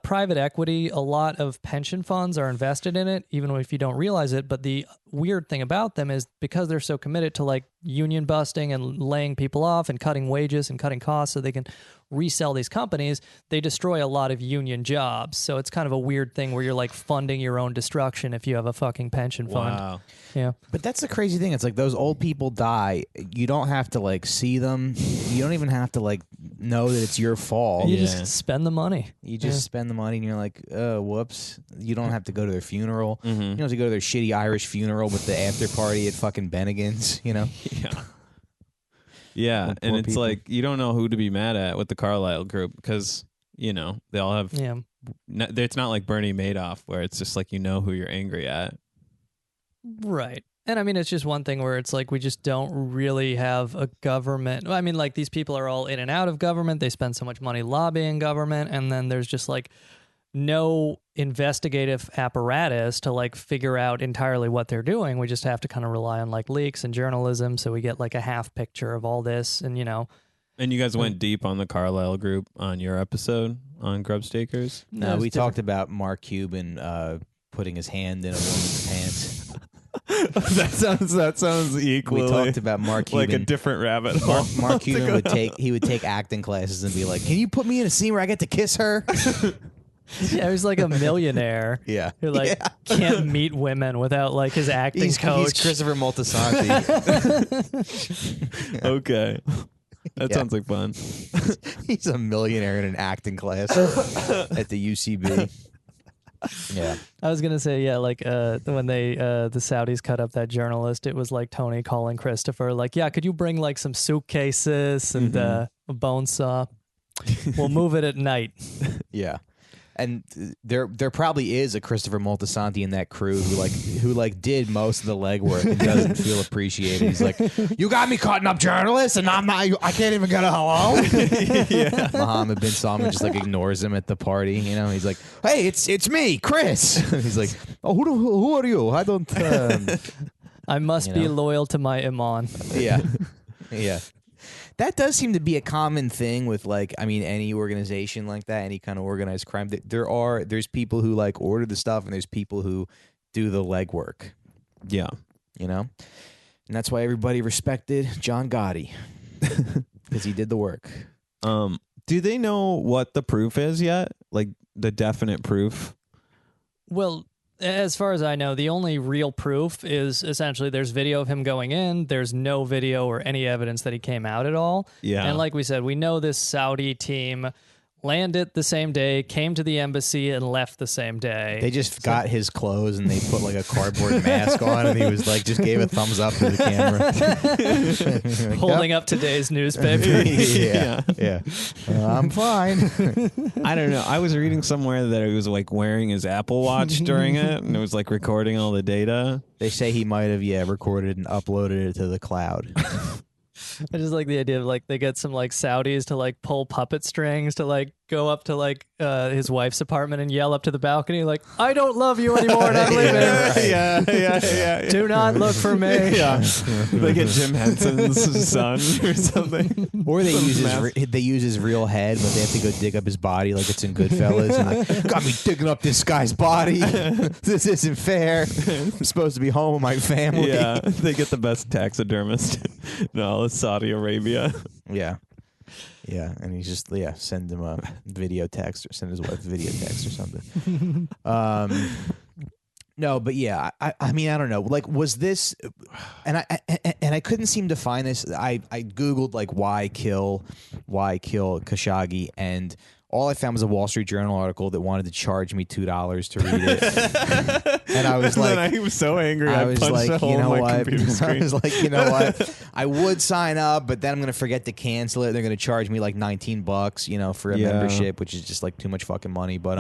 private equity, a lot of pension funds are invested in it, even if you don't realize it. But the weird thing about them is because they're so committed to like union busting and laying people off and cutting wages and cutting costs so they can resell these companies, they destroy a lot of union jobs. So it's kind of a weird thing where you're like funding your own destruction if you have a fucking pension fund. Wow. Yeah. But that's the crazy thing. It's like those old people die. You don't have to like see them. You don't even have to like know that it's your fault. You just spend the money. You just spend the money and you're like, whoops. You don't have to go to their funeral. You don't have to go to their shitty Irish funeral with the after party at fucking Bennigan's, you know? Yeah. Yeah, and it's like you don't know who to be mad at with the Carlyle Group because, you know, they all have... Yeah. It's not like Bernie Madoff where it's just like you know who you're angry at. Right. And I mean, it's just one thing where it's like we just don't really have a government. I mean, like these people are all in and out of government. They spend so much money lobbying government. And then there's just like no investigative apparatus to like figure out entirely what they're doing. We just have to kind of rely on like leaks and journalism. So we get like a half picture of all this and, you know. And you guys went deep on the Carlyle Group on your episode on Grubstakers? No, we talked about Mark Cuban putting his hand in a woman's pants. that sounds equally. We talked about Mark Cuban, like a different rabbit hole. Mark Cuban would take acting classes and be like, "Can you put me in a scene where I get to kiss her?" Yeah, he's like a millionaire. Yeah, who like can't meet women without like his acting coach. He's Christopher Moltisanti. Okay, that sounds like fun. He's a millionaire in an acting class at the UCB. Yeah, I was gonna say when they the Saudis cut up that journalist, it was like Tony calling Christopher like, yeah, could you bring like some suitcases and a bone saw? We'll move it at night. Yeah. And there probably is a Christopher Moltisanti in that crew who did most of the legwork and doesn't feel appreciated. He's like, you got me cutting up journalists, and I can't even get a hello. Yeah, Mohammed bin Salman just like ignores him at the party. You know, he's like, hey, it's me, Chris. He's like, oh, who are you? I don't. I must be loyal to my Iman. Yeah, yeah. That does seem to be a common thing with any organization like that, any kind of organized crime. There's people who like order the stuff and there's people who do the legwork. Yeah. You know? And that's why everybody respected John Gotti. Because he did the work. Do they know what the proof is yet? Like the definite proof? Well, as far as I know, the only real proof is essentially there's video of him going in. There's no video or any evidence that he came out at all. Yeah. And like we said, we know this Saudi team landed the same day, came to the embassy, and left the same day. They just got his clothes and they put like a cardboard mask on, and he was like, just gave a thumbs up to the camera. Like, holding up today's newspaper. Yeah. I'm fine. I don't know. I was reading somewhere that he was like wearing his Apple Watch during it, and it was like recording all the data. They say he might have, recorded and uploaded it to the cloud. I just like the idea of like they get some like Saudis to like pull puppet strings to like go up to like his wife's apartment and yell up to the balcony like, I don't love you anymore and I'm leaving. Yeah. Do not look for me. Yeah. They get Jim Henson's son or something. Or they use his real head, but they have to go dig up his body like it's in Goodfellas. And like, got me digging up this guy's body. This isn't fair. I'm supposed to be home with my family. Yeah, they get the best taxidermist. No, it's Saudi Arabia. Yeah. Yeah, and he's just send him a video text or send his wife a video text or something. No, but yeah, I mean I don't know. Like, was this? And I couldn't seem to find this. I googled like why kill Khashoggi, and all I found was a Wall Street Journal article that wanted to charge me $2 to read it. And I was like, I was so angry. I was like, a hole in my computer screen. I was like, you know what? I would sign up, but then I'm gonna forget to cancel it. They're gonna charge me like $19, for a membership, which is just like too much fucking money. But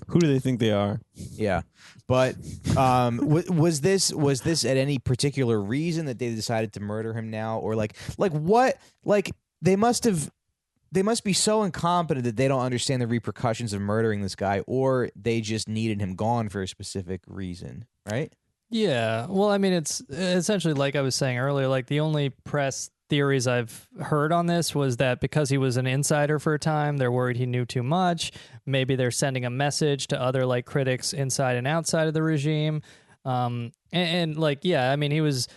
who do they think they are? Yeah, but was this at any particular reason that they decided to murder him now, or like what? Like they must be so incompetent that they don't understand the repercussions of murdering this guy, or they just needed him gone for a specific reason, right? Yeah. Well, I mean, it's essentially like I was saying earlier, like the only press theories I've heard on this was that because he was an insider for a time, they're worried he knew too much. Maybe they're sending a message to other like critics inside and outside of the regime. And like, yeah, I mean, he was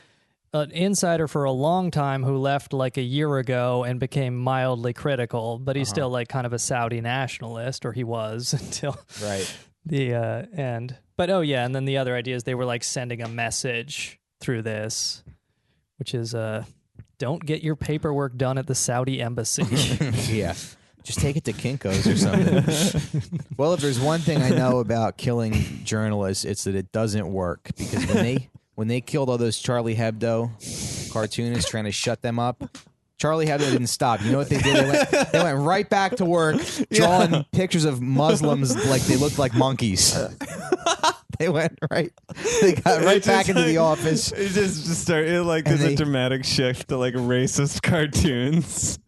an insider for a long time who left like a year ago and became mildly critical, but he's still like kind of a Saudi nationalist, or he was until the end. But and then the other idea is they were like sending a message through this, which is don't get your paperwork done at the Saudi embassy. Yeah. Just take it to Kinko's or something. Well, if there's one thing I know about killing journalists, it's that it doesn't work, because when they killed all those Charlie Hebdo cartoonists trying to shut them up, Charlie Hebdo didn't stop. You know what they did? They went right back to work drawing pictures of Muslims like they looked like monkeys. They went right. They got right back into the office. It just started like there's a dramatic shift to like racist cartoons.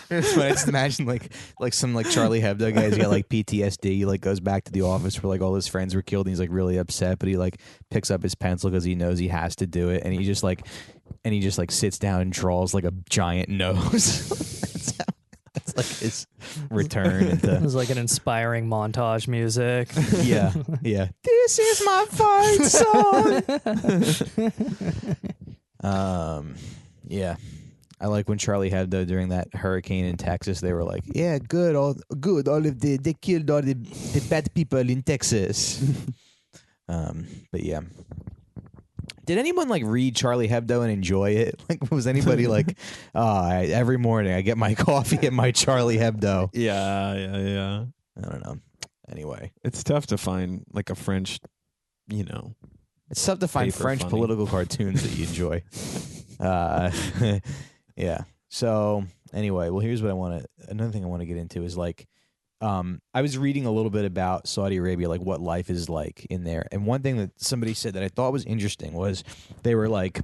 But I just imagine like some like Charlie Hebdo guys got like PTSD. He like goes back to the office where like all his friends were killed, and he's like really upset. But he like picks up his pencil because he knows he has to do it, and he just like sits down and draws like a giant nose. That's like his return into. It was like an inspiring montage music. Yeah. This is my fight song. Yeah. I like when Charlie Hebdo during that hurricane in Texas, they were like, "Yeah, good, all of they killed all the bad people in Texas." But yeah, did anyone like read Charlie Hebdo and enjoy it? Like, was anybody like, every morning I get my coffee at my Charlie Hebdo? Yeah. I don't know. Anyway, it's tough to find like a French, it's tough to find French political cartoons that you enjoy. Yeah. So anyway, well, here's what another thing I want to get into is like, I was reading a little bit about Saudi Arabia, like what life is like in there. And one thing that somebody said that I thought was interesting was they were like,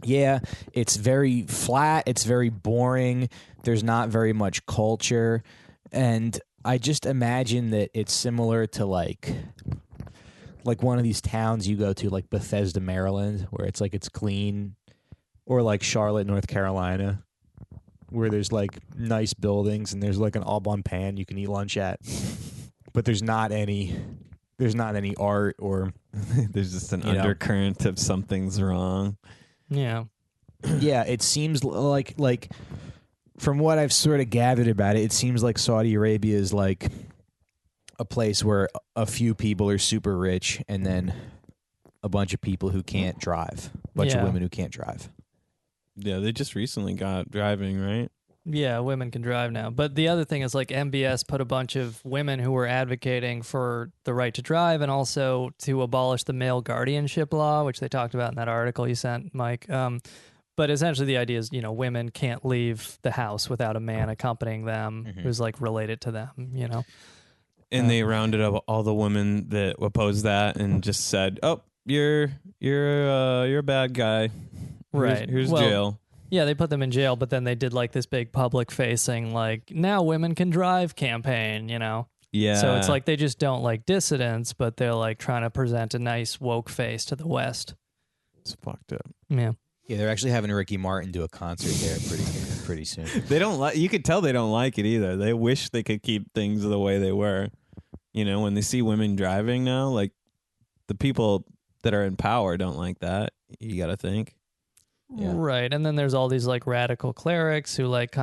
yeah, it's very flat. It's very boring. There's not very much culture. And I just imagine that it's similar to like one of these towns you go to, like Bethesda, Maryland, where it's like it's clean. Or like Charlotte, North Carolina, where there's like nice buildings and there's like an au bon pan you can eat lunch at, but there's not any art or there's just an undercurrent of something's wrong. Yeah. Yeah, it seems like from what I've sort of gathered about it, it seems like Saudi Arabia is like a place where a few people are super rich and then a bunch of people who can't drive, a bunch of women who can't drive. Yeah, they just recently got driving, right? Yeah, women can drive now. But the other thing is like MBS put a bunch of women who were advocating for the right to drive and also to abolish the male guardianship law, which they talked about in that article you sent, Mike. But essentially the idea is, women can't leave the house without a man accompanying them who's like related to them, And they rounded up all the women that opposed that and just said, "Oh, you're a bad guy. Right. Here's jail." Yeah, they put them in jail, but then they did like this big public facing, like, now women can drive campaign, Yeah. So it's like they just don't like dissidents, but they're like trying to present a nice woke face to the West. It's fucked up. Yeah. Yeah, they're actually having Ricky Martin do a concert there pretty soon. They don't like. You could tell they don't like it either. They wish they could keep things the way they were. When they see women driving now, like the people that are in power don't like that. You got to think. Yeah. Right. And then there's all these like radical clerics who like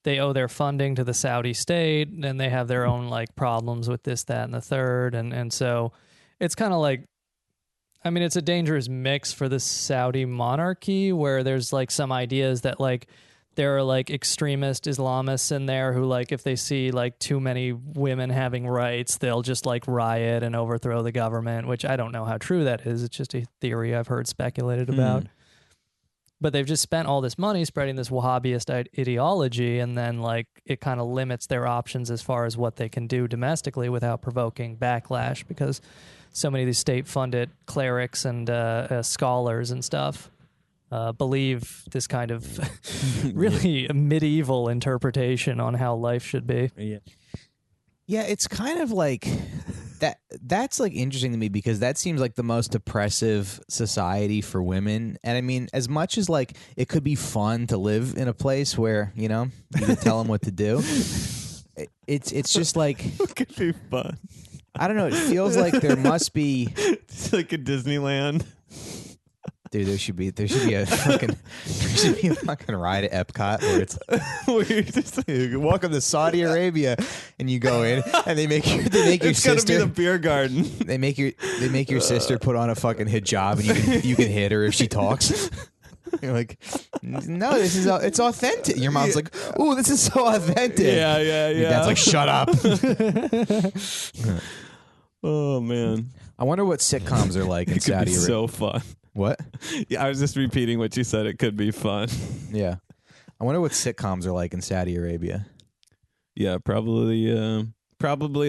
they owe their funding to the Saudi state and they have their own like problems with this, that, and the third. And so it's kind of like, it's a dangerous mix for the Saudi monarchy where there's like some ideas that like there are like extremist Islamists in there who like if they see like too many women having rights, they'll just like riot and overthrow the government, which I don't know how true that is. It's just a theory I've heard speculated about. But they've just spent all this money spreading this Wahhabist ideology, and then like it kind of limits their options as far as what they can do domestically without provoking backlash, because so many of these state-funded clerics and scholars and stuff believe this kind of really medieval interpretation on how life should be. Yeah, it's kind of like that. That's like interesting to me because that seems like the most oppressive society for women. And as much as like it could be fun to live in a place where you can tell them what to do, it's just like it could be fun. I don't know. It feels like there must be it's like a Disneyland. Dude, there should be a fucking ride at Epcot where it's where you just welcome to Saudi Arabia, and you go in and they make your It's sister. gonna be the beer garden. They make your sister put on a fucking hijab, and you can hit her if she talks. You're like, no, it's authentic. Your mom's like, ooh, this is so authentic. Yeah. Your dad's like, shut up. Oh man, I wonder what sitcoms are like in it could Saudi be Arabia. so fun. What? Yeah, I was just repeating what you said. It could be fun. Yeah. I wonder what sitcoms are like in Saudi Arabia. Yeah, probably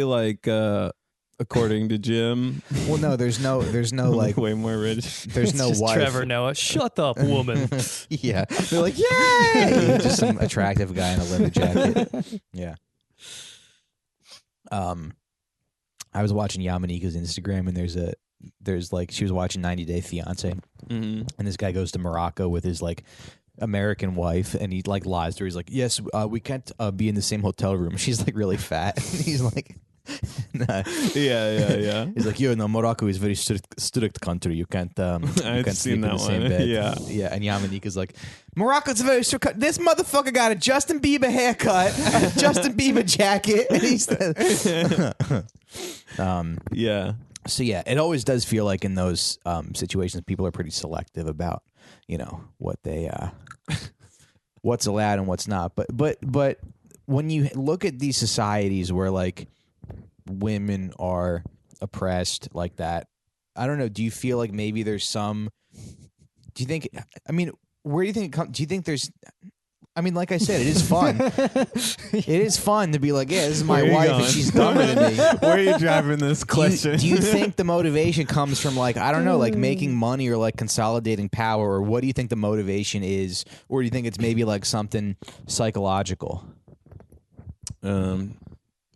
like according to Jim. Well, no, there's no like way more rich. there's no Just wife. Trevor Noah. Shut up, woman. Yeah. They're like, yay! Just some attractive guy in a leather jacket. Yeah. I was watching Yamanika's Instagram, and there's like, she was watching 90 Day Fiance, and this guy goes to Morocco with his like American wife, and he like lies to her. He's like, yes, we can't be in the same hotel room. She's like really fat. He's like, nah. Yeah. He's like, no, Morocco is a very strict country. You can't I've sleep seen in the that same one. bed. Yeah. And Yamanika's like, Morocco's a very strict. This motherfucker got a Justin Bieber haircut, a Justin Bieber jacket, and he's Yeah. So yeah, it always does feel like in those situations, people are pretty selective about, what they what's allowed and what's not. But when you look at these societies where like women are oppressed like that, I don't know. Do you feel like maybe there's some? Do you think? I mean, where do you think it comes? Do you think there's? I mean, like I said, it is fun. It is fun to be like, yeah, this is my Where are you wife going? and she's dumber than me. Where are you driving this question? Do you think the motivation comes from like, I don't know, like making money or like consolidating power, or what do you think the motivation is? Or do you think it's maybe like something psychological?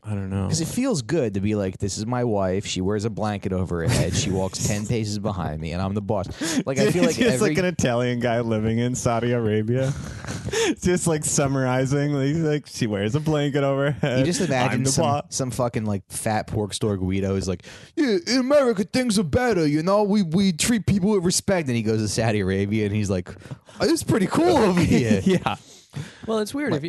I don't know. Because it feels good to be like, this is my wife. She wears a blanket over her head. She walks 10 paces behind me, and I'm the boss. Like, I feel like it's like an Italian guy living in Saudi Arabia. Just like summarizing, like she wears a blanket over her head. You just imagine some fucking like fat pork store Guido is like, yeah, in America things are better, we treat people with respect. And he goes to Saudi Arabia and he's like, oh, it's pretty cool over here. Yeah. Well, it's weird if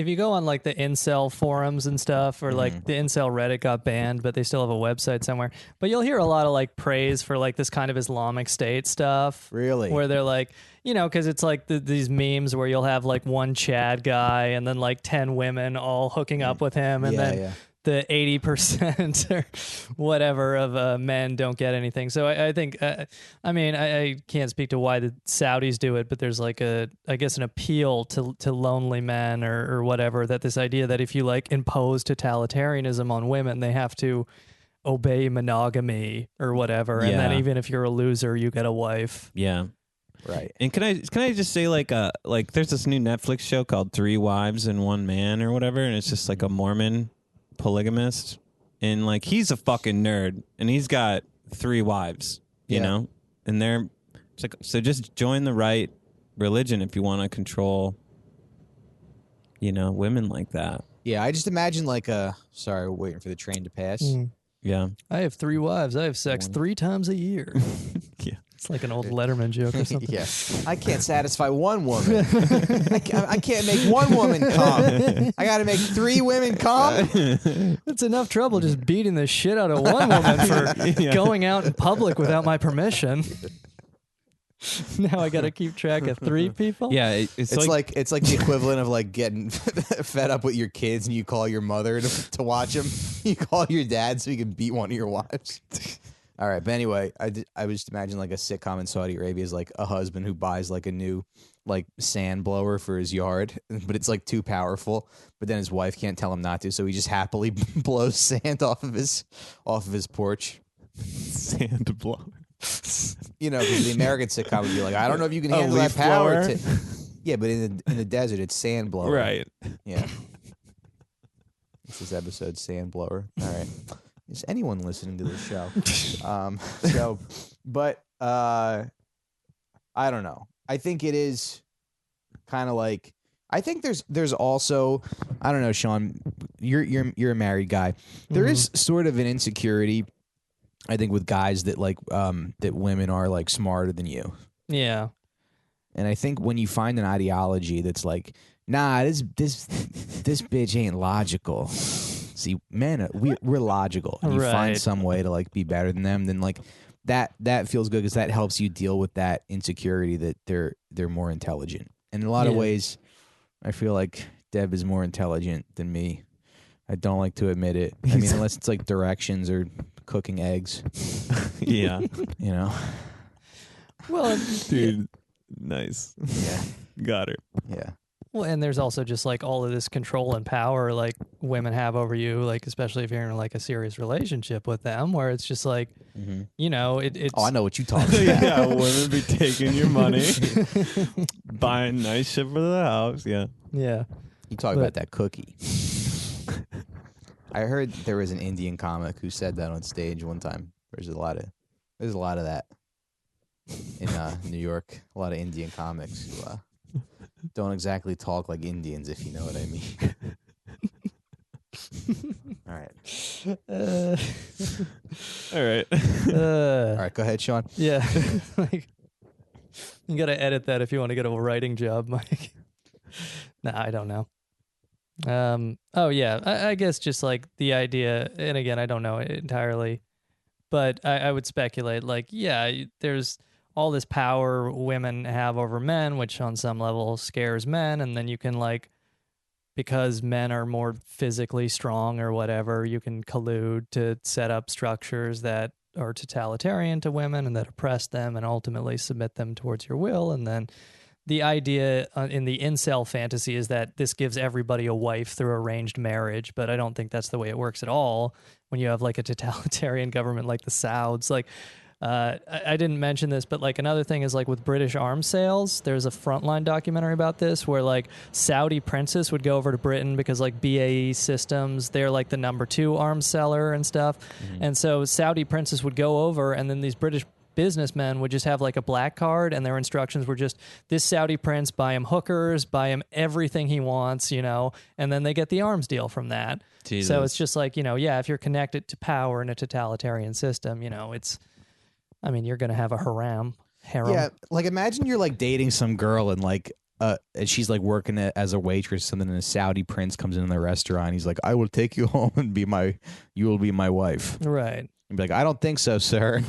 you go on like the incel forums and stuff, or like the incel Reddit got banned, but they still have a website somewhere. But you'll hear a lot of like praise for like this kind of Islamic State stuff. Really? Where they're like, because it's like these memes where you'll have like one Chad guy and then like 10 women all hooking up with him, and then the 80% or whatever of men don't get anything. So I think, I can't speak to why the Saudis do it, but there's like I guess an appeal to lonely men or whatever, that this idea that if you like impose totalitarianism on women, they have to obey monogamy or whatever. And then even if you're a loser, you get a wife. Yeah. Right. And can I just say like there's this new Netflix show called 3 Wives and 1 Man or whatever, and it's just like a Mormon polygamist, and like he's a fucking nerd, and he's got 3 wives, you know, and they're like, so just join the right religion if you want to control, women like that. Yeah, I just imagine like sorry, we're waiting for the train to pass. Yeah. I have 3 wives. I have sex 3 times a year. Yeah. It's like an old Letterman joke or something. Yeah, I can't satisfy one woman. I can't make one woman come. I got to make 3 women come. It's enough trouble just beating the shit out of one woman for going out in public without my permission. Now I got to keep track of 3 people. Yeah, it's like the equivalent of like getting fed up with your kids and you call your mother to watch them. You call your dad so you can beat one of your wives. All right, but anyway, I was just imagining like a sitcom in Saudi Arabia is like a husband who buys like a new like sand blower for his yard, but it's like too powerful. But then his wife can't tell him not to, so he just happily blows sand off of his porch. Sand blower. Because the American sitcom would be like, I don't know if you can handle that power. Yeah, but in the desert, it's sand blower. Right. Yeah. This is episode sand blower. All right. Is anyone listening to this show? But I don't know. I think it is kind of like, I think there's also, I don't know, Sean, you're a married guy. There is sort of an insecurity I think with guys that like that women are like smarter than you. Yeah. And I think when you find an ideology that's like, nah, this bitch ain't logical. See, men, we're logical. And you find Right. some way to like be better than them, then like that feels good because that helps you deal with that insecurity that they're more intelligent. And in a lot of Yeah. ways, I feel like Deb is more intelligent than me. I don't like to admit it. I mean, unless it's like directions or cooking eggs, Yeah. you know. Well, Dude, nice. Yeah, Got her. yeah. well, and there's also just like all of this control and power like women have over you, like especially if you're in like a serious relationship with them, where it's just like, you know, it's. Oh, I know what you talking about. Yeah, women be taking your money, buying nice shit for the house. Yeah. Yeah. You talk But- about that cookie. I heard there was an Indian comic who said that on stage one time. There's a lot of that in New York. A lot of Indian comics who don't exactly talk like Indians, if you know what I mean. All right. All right. All right, go ahead, Sean. Yeah. Like, you got to edit that if you want to get a writing job, Mike. Nah, I don't know. Oh yeah, I guess just like the idea, and again, I don't know it entirely, but I would speculate like, yeah, there's all this power women have over men, which on some level scares men, and then you can like, because men are more physically strong or whatever, you can collude to set up structures that are totalitarian to women and that oppress them and ultimately submit them towards your will. And then the idea in the incel fantasy is that this gives everybody a wife through arranged marriage, but I don't think that's the way it works at all when you have like a totalitarian government like the Sauds. Like, I didn't mention this, but like another thing is like with British arms sales, there's a Frontline documentary about this where like Saudi princes would go over to Britain because like BAE Systems, they're like the number 2 arms seller and stuff. And so Saudi princes would go over, and then these British businessmen would just have like a black card, and their instructions were just, this Saudi prince, buy him hookers, buy him everything he wants, you know, and then they get the arms deal from that. Jesus. So it's just like, you know, yeah, if you're connected to power in a totalitarian system, you know, I mean, you're going to have a harem. Yeah, like imagine you're like dating some girl and like and she's like working as a waitress or something, and a Saudi prince comes in the restaurant. He's like, I will take you home and you will be my wife. Right. You'd be like, I don't think so, sir.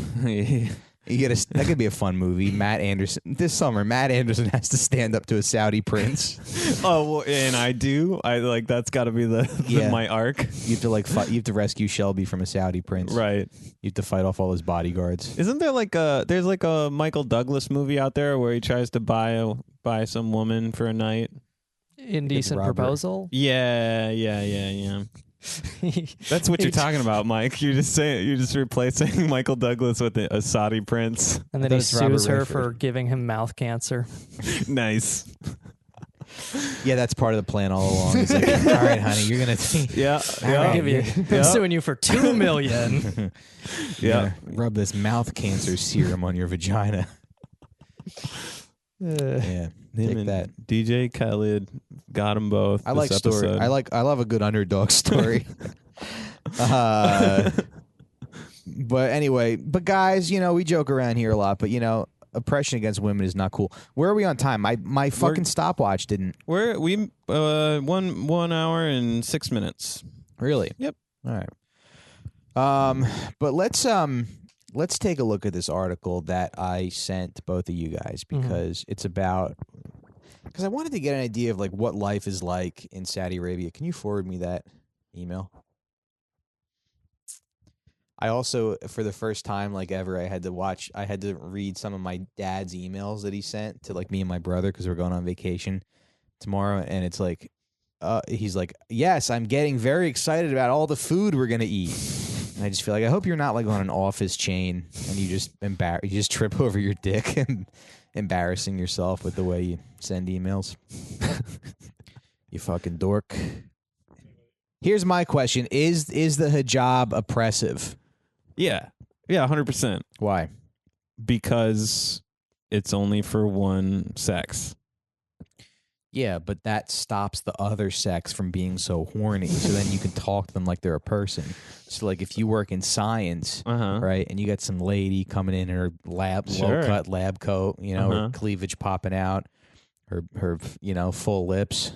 That could be a fun movie. Matt Anderson this summer. Matt Anderson has to stand up to a Saudi prince. Oh, well, and I like that's got to be my arc. You have to like you have to rescue Shelby from a Saudi prince. Right. You have to fight off all his bodyguards. Isn't there like there's like a Michael Douglas movie out there where he tries to buy some woman for a night? Indecent Robert. Proposal. Yeah. That's what you're talking about, Mike. You're just replacing Michael Douglas with a Saudi prince. And then I he thought it's Robert sues her Redford. for giving him mouth cancer. Nice. Yeah, that's part of the plan all along. He's like, all right, honey, you're gonna Yeah. I'll give you. I'm suing you for $2 million. Yeah. rub this mouth cancer serum on your vagina. Yeah, Him take and that. DJ Khaled got them both. I this like story. episode. I love a good underdog story. But anyway, guys, you know, we joke around here a lot, but you know, oppression against women is not cool. Where are we on time? My fucking stopwatch didn't. We 1 hour and 6 minutes. Really? Yep. All right. But let's take a look at this article that I sent both of you guys because it's about. Because I wanted to get an idea of like what life is like in Saudi Arabia. Can you forward me that email? I also, for the first time like ever, I had to read some of my dad's emails that he sent to like me and my brother because we're going on vacation tomorrow, and it's like, he's like, yes, I'm getting very excited about all the food we're gonna eat. And I just feel like I hope you're not like on an office chain and you just trip over your dick and embarrassing yourself with the way you send emails. You fucking dork. Here's my question: Is the hijab oppressive? Yeah. Yeah, 100%. Why? Because it's only for one sex. Yeah, but that stops the other sex from being so horny. So then you can talk to them like they're a person. So like if you work in science, right, and you got some lady coming in her low cut lab coat, her cleavage popping out, her full lips.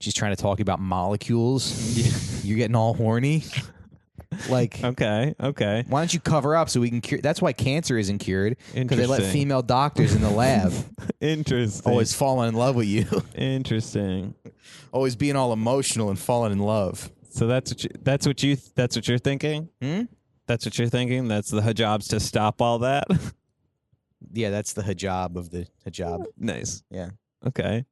She's trying to talk about molecules. You're getting all horny. Like, okay. Why don't you cover up so we can cure? That's why cancer isn't cured, because they let female doctors in the lab. Interesting. Always falling in love with you. Interesting. Always being all emotional and falling in love. So that's what you're thinking? That's what you're thinking? That's the hijabs to stop all that? Yeah, that's the hijab of the hijab. Nice. Yeah. Okay.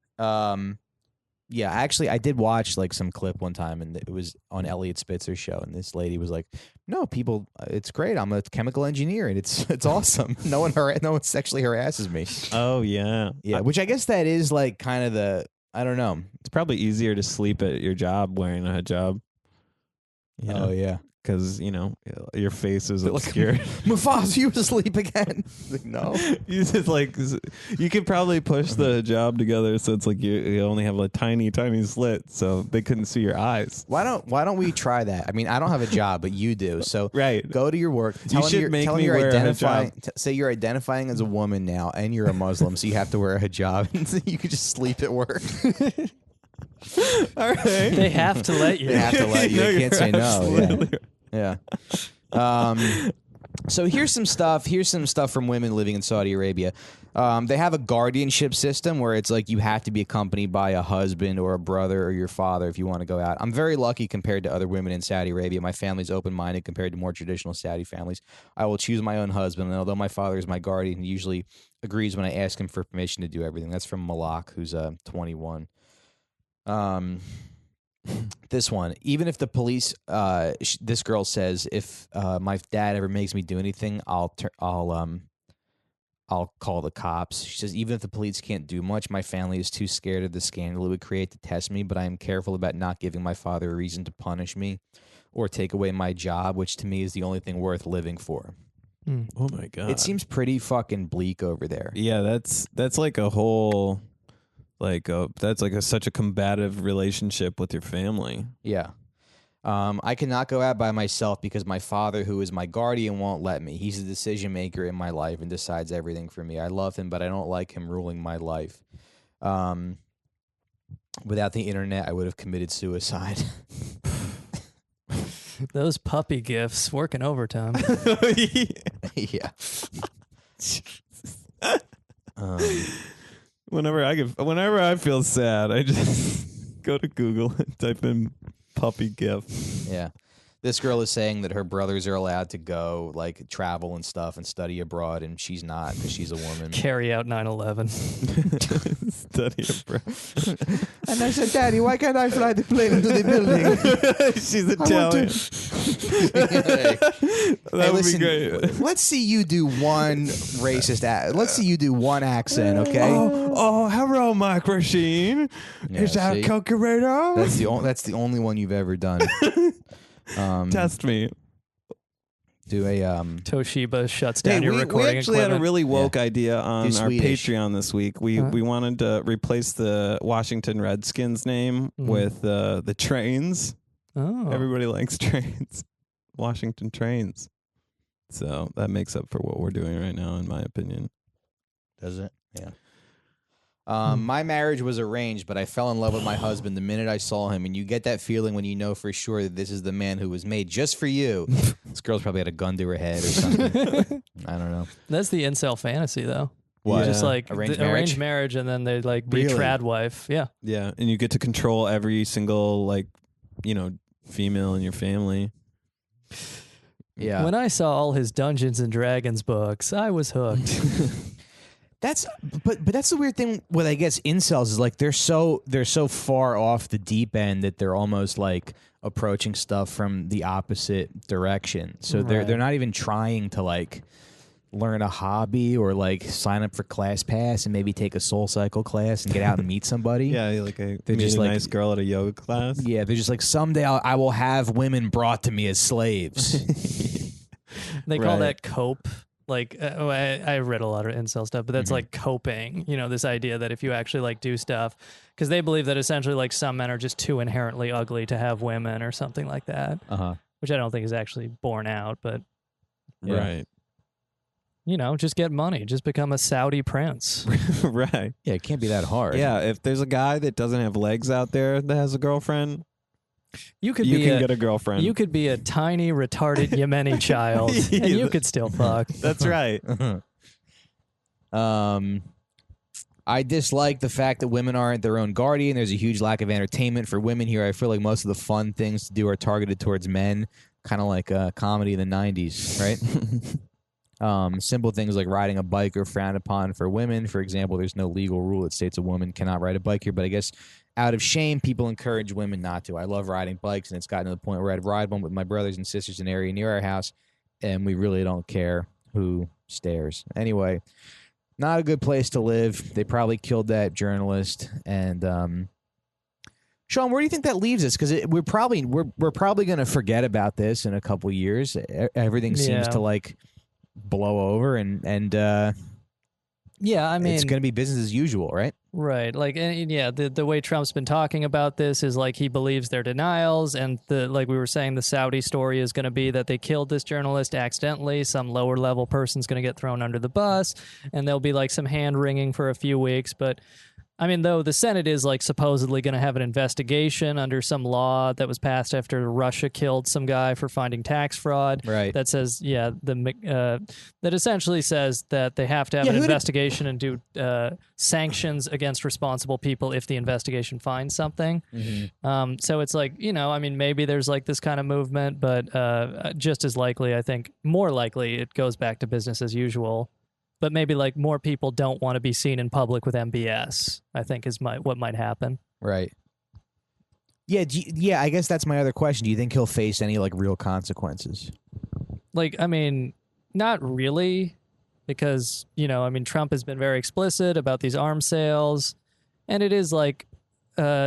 Yeah, actually, I did watch like some clip one time, and it was on Elliot Spitzer's show, and this lady was like, "No, people, it's great. I'm a chemical engineer, and it's awesome. No one sexually harasses me." Oh yeah, yeah. Which I guess that is like kind of the, I don't know. It's probably easier to sleep at your job wearing a hijab. Oh yeah. Because, your face is obscured. Mufasa, you was asleep again. Like, no. You just you could probably push the hijab together so it's like you only have a tiny, tiny slit so they couldn't see your eyes. Why don't we try that? I mean, I don't have a job, but you do. So go to your work. You should make me wear a hijab. Say you're identifying as a woman now and you're a Muslim, so you have to wear a hijab. And so you could just sleep at work. All right. They have to let you. They have to let you. They can't say no. Yeah. So here's some stuff. Here's some stuff from women living in Saudi Arabia. They have a guardianship system where it's like you have to be accompanied by a husband or a brother or your father if you want to go out. I'm very lucky compared to other women in Saudi Arabia. My family's open-minded compared to more traditional Saudi families. I will choose my own husband, and although my father is my guardian, he usually agrees when I ask him for permission to do everything. That's from Malak, who's 21. This one, even if the police, this girl says, if my dad ever makes me do anything, I'll call the cops. She says, even if the police can't do much, my family is too scared of the scandal it would create to test me, but I am careful about not giving my father a reason to punish me or take away my job, which to me is the only thing worth living for. Oh my God. It seems pretty fucking bleak over there. Yeah, that's like a whole... that's like such a combative relationship with your family. Yeah. I cannot go out by myself because my father, who is my guardian, won't let me. He's the decision maker in my life and decides everything for me. I love him, but I don't like him ruling my life. Without the internet, I would have committed suicide. Those puppy gifts working overtime. Yeah. Whenever I feel sad, I just go to Google and type in puppy gif. Yeah. This girl is saying that her brothers are allowed to go, like, travel and stuff and study abroad, and she's not because she's a woman. Carry out 9/11. Study abroad. And I said, Daddy, why can't I fly the plane into the building? She's Italian. That would be great. Let's see you do one racist Let's see you do one accent, okay? Oh, hello, Mike Recine. Yeah, is that a calculator? That's the only one you've ever done. Test me. Do a Toshiba shuts down your recording we actually equipment. had a really woke idea on our Swedish. Patreon this week. We wanted to replace the Washington Redskins name with the trains. Oh. Everybody likes trains. Washington trains. So that makes up for what we're doing right now, in my opinion. Does it? Yeah. My marriage was arranged, but I fell in love with my husband the minute I saw him. And you get that feeling when you know for sure that this is the man who was made just for you. This girl's probably had a gun to her head or something. I don't know. That's the incel fantasy, though. What? Just like Arranged marriage, and then they like be trad wife. Yeah. Yeah, and you get to control every single female in your family. Yeah. When I saw all his Dungeons and Dragons books, I was hooked. But that's the weird thing with, I guess, incels is like they're so far off the deep end that they're almost like approaching stuff from the opposite direction. So they're not even trying to like learn a hobby or like sign up for ClassPass and maybe take a Soul Cycle class and get out and meet somebody. Yeah, like they're just a nice girl at a yoga class. Yeah, they're just like, someday I will have women brought to me as slaves. They call that cope. I read a lot of incel stuff, but that's like coping, this idea that if you actually like do stuff, because they believe that essentially like some men are just too inherently ugly to have women or something like that, which I don't think is actually borne out, but right. Just get money, just become a Saudi prince. Right. Yeah, it can't be that hard. Yeah, if there's a guy that doesn't have legs out there that has a girlfriend, you can get a girlfriend. You could be a tiny, retarded Yemeni child, and you could still fuck. That's right. I dislike the fact that women aren't their own guardian. There's a huge lack of entertainment for women here. I feel like most of the fun things to do are targeted towards men, kind of like comedy in the 90s, right? Simple things like riding a bike are frowned upon for women. For example, there's no legal rule that states a woman cannot ride a bike here, but I guess out of shame, people encourage women not to. I love riding bikes, and it's gotten to the point where I'd ride one with my brothers and sisters in an area near our house, and we really don't care who stares. Anyway, not a good place to live. They probably killed that journalist. And Sean, where do you think that leaves us? Because we're probably going to forget about this in a couple years. Everything seems to like blow over, and yeah, I mean, it's going to be business as usual, right? Right. Like, and yeah, the way Trump's been talking about this is like he believes their denials. And like we were saying, the Saudi story is going to be that they killed this journalist accidentally. Some lower level person's going to get thrown under the bus, and there'll be like some hand wringing for a few weeks. But I mean, though, the Senate is like supposedly going to have an investigation under some law that was passed after Russia killed some guy for finding tax fraud. Right. That says, that essentially says that they have to have an investigation and do sanctions against responsible people if the investigation finds something. So it's like, I mean, maybe there's like this kind of movement, but just as likely, I think, more likely it goes back to business as usual. But maybe like more people don't want to be seen in public with MBS, I think is what might happen. Right. Yeah, I guess that's my other question. Do you think he'll face any like real consequences? Like, I mean, not really, because, I mean, Trump has been very explicit about these arms sales, and it is like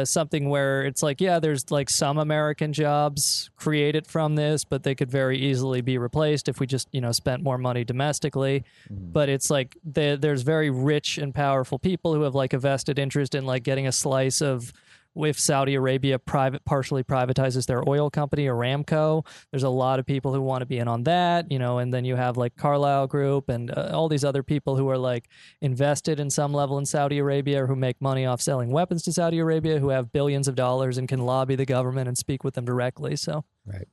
something where it's like, yeah, there's like some American jobs created from this, but they could very easily be replaced if we just, spent more money domestically. But it's like there's very rich and powerful people who have like a vested interest in like getting a slice of, if Saudi Arabia partially privatizes their oil company, Aramco, there's a lot of people who want to be in on that, and then you have like Carlyle Group and all these other people who are like invested in some level in Saudi Arabia, or who make money off selling weapons to Saudi Arabia, who have billions of dollars and can lobby the government and speak with them directly. So, right.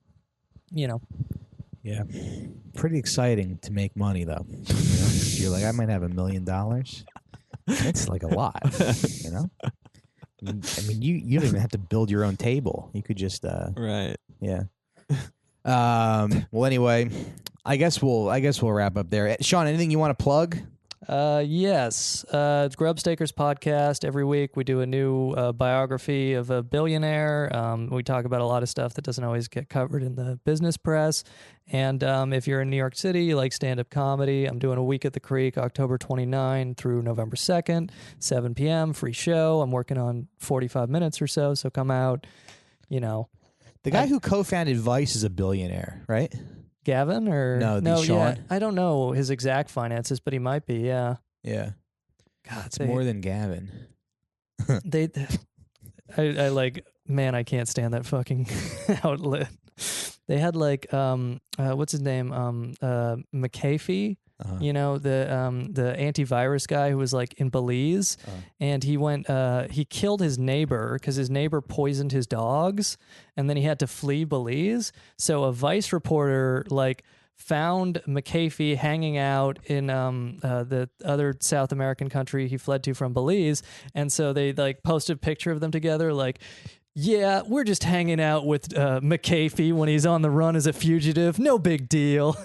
Yeah. Pretty exciting to make money, though. You're like, I might have $1 million. That's like a lot, I mean, you don't even have to build your own table. You could just right. Yeah. Well, anyway, I guess we'll wrap up there. Sean, anything you want to plug? Yes. Grubstakers podcast. Every week we do a new biography of a billionaire. We talk about a lot of stuff that doesn't always get covered in the business press. And if you're in New York City, you like stand-up comedy, I'm doing a week at the Creek, October 29 through November 2nd, 7 p.m., free show. I'm working on 45 minutes or so come out, The guy who co-founded Vice is a billionaire, right? Gavin or no, Sean? Yeah, I don't know his exact finances, but he might be. Yeah. God, it's more than Gavin. I like, man, I can't stand that fucking outlet. They had like what's his name, McCarthy, the antivirus guy who was like in Belize, and he killed his neighbor because his neighbor poisoned his dogs, and then he had to flee Belize. So a Vice reporter like found McCarthy hanging out in the other South American country he fled to from Belize, and so they like posted a picture of them together, like, yeah, we're just hanging out with McCarthy when he's on the run as a fugitive. No big deal.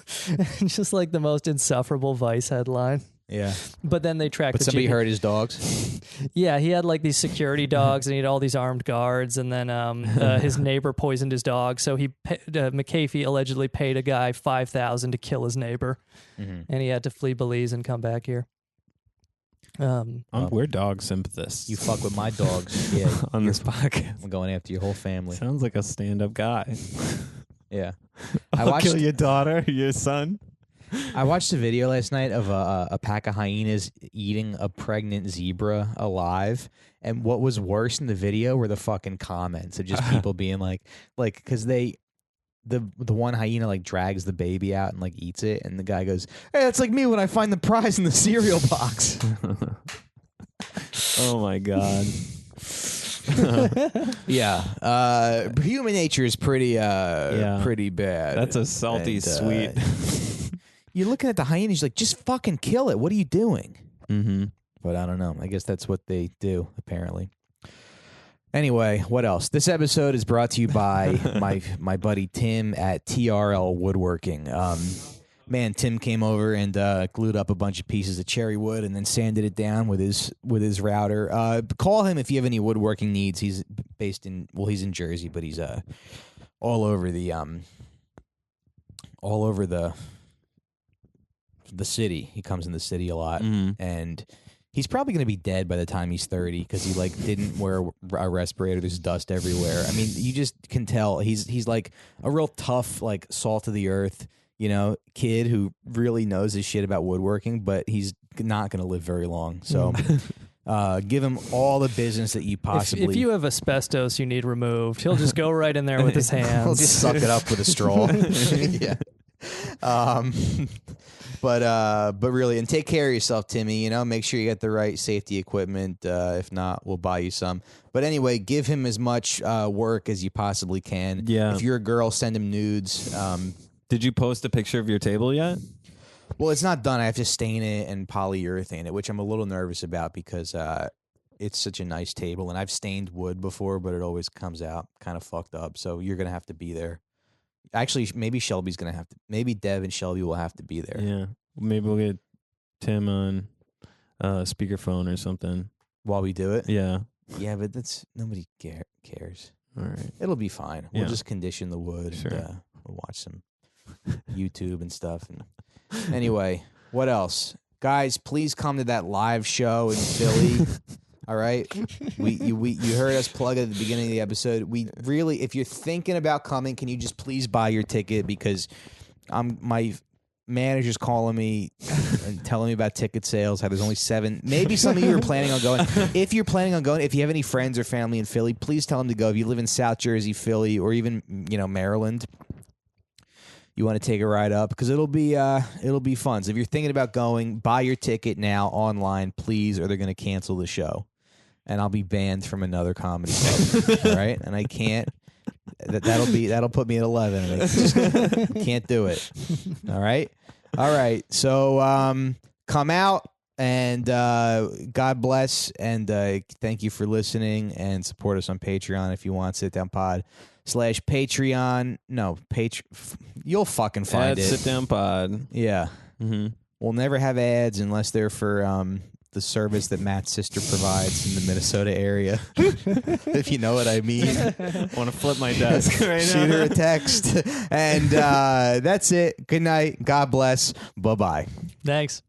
Just like the most insufferable Vice headline. Yeah. But then they tracked somebody hurt his dogs? Yeah, he had like these security dogs and he had all these armed guards, and then his neighbor poisoned his dog. So McCarthy allegedly paid a guy $5,000 to kill his neighbor, and he had to flee Belize and come back here. We're dog sympathists. You fuck with my dogs. Yeah, on this podcast. I'm going after your whole family. Sounds like a stand-up guy. Yeah. I'll kill your daughter, your son. I watched a video last night of a pack of hyenas eating a pregnant zebra alive, and what was worse in the video were the fucking comments of just people being like, because the one hyena like drags the baby out and like eats it, and the guy goes, "Hey, that's like me when I find the prize in the cereal box." Oh my god. Yeah, human nature is pretty pretty bad. That's a salty sweet. You're looking at the hyenas, like, just fucking kill it. What are you doing? Mm-hmm. But I don't know. I guess that's what they do, apparently. Anyway, what else? This episode is brought to you by my buddy Tim at TRL Woodworking. Man, Tim came over and glued up a bunch of pieces of cherry wood and then sanded it down with his router. Call him if you have any woodworking needs. He's based in he's in Jersey, but he's all over the city. He comes in the city a lot, and he's probably going to be dead by the time he's 30 because he like didn't wear a respirator. There's dust everywhere. I mean, you just can tell he's like a real tough, like salt of the earth, kid who really knows his shit about woodworking, but he's not going to live very long. So give him all the business that you possibly. If you have asbestos you need removed, he'll just go right in there with his hands. He'll just suck it up with a straw. Yeah. But really, and take care of yourself, Timmy. Make sure you get the right safety equipment. If not, we'll buy you some. But anyway, give him as much work as you possibly can. Yeah. If you're a girl, send him nudes. Did you post a picture of your table yet? Well, it's not done. I have to stain it and polyurethane it, which I'm a little nervous about because it's such a nice table. And I've stained wood before, but it always comes out kind of fucked up. So you're going to have to be there. Actually, maybe Shelby's going to have to. Maybe Dev and Shelby will have to be there. Yeah. Maybe we'll get Tim on speakerphone or something. While we do it? Yeah. Yeah, but nobody cares. All right. It'll be fine. We'll Yeah. just condition the wood. Sure. And, we'll watch some YouTube and stuff. And anyway, what else? Guys, please come to that live show in Philly. All right? You heard us plug it at the beginning of the episode. We really, if you're thinking about coming, can you just please buy your ticket? Because my manager's calling me and telling me about ticket sales, how there's only 7. Maybe some of you are planning on going. If you're planning on going, if you have any friends or family in Philly, please tell them to go. If you live in South Jersey, Philly, or even Maryland, you want to take a ride up because it'll be fun. So if you're thinking about going, buy your ticket now online, please, or they're going to cancel the show, and I'll be banned from another comedy club. All right, and I can't. That'll put me at 11. And I just can't do it. All right. So come out and God bless and thank you for listening and support us on Patreon if you want. Sit Down Pod /Patreon. No, you'll fucking find it. Sit Down Pod. Yeah. Mm-hmm. We'll never have ads unless they're for the service that Matt's sister provides in the Minnesota area. If you know what I mean. I want to flip my desk right now. Shoot her a text. And that's it. Good night. God bless. Bye-bye. Thanks.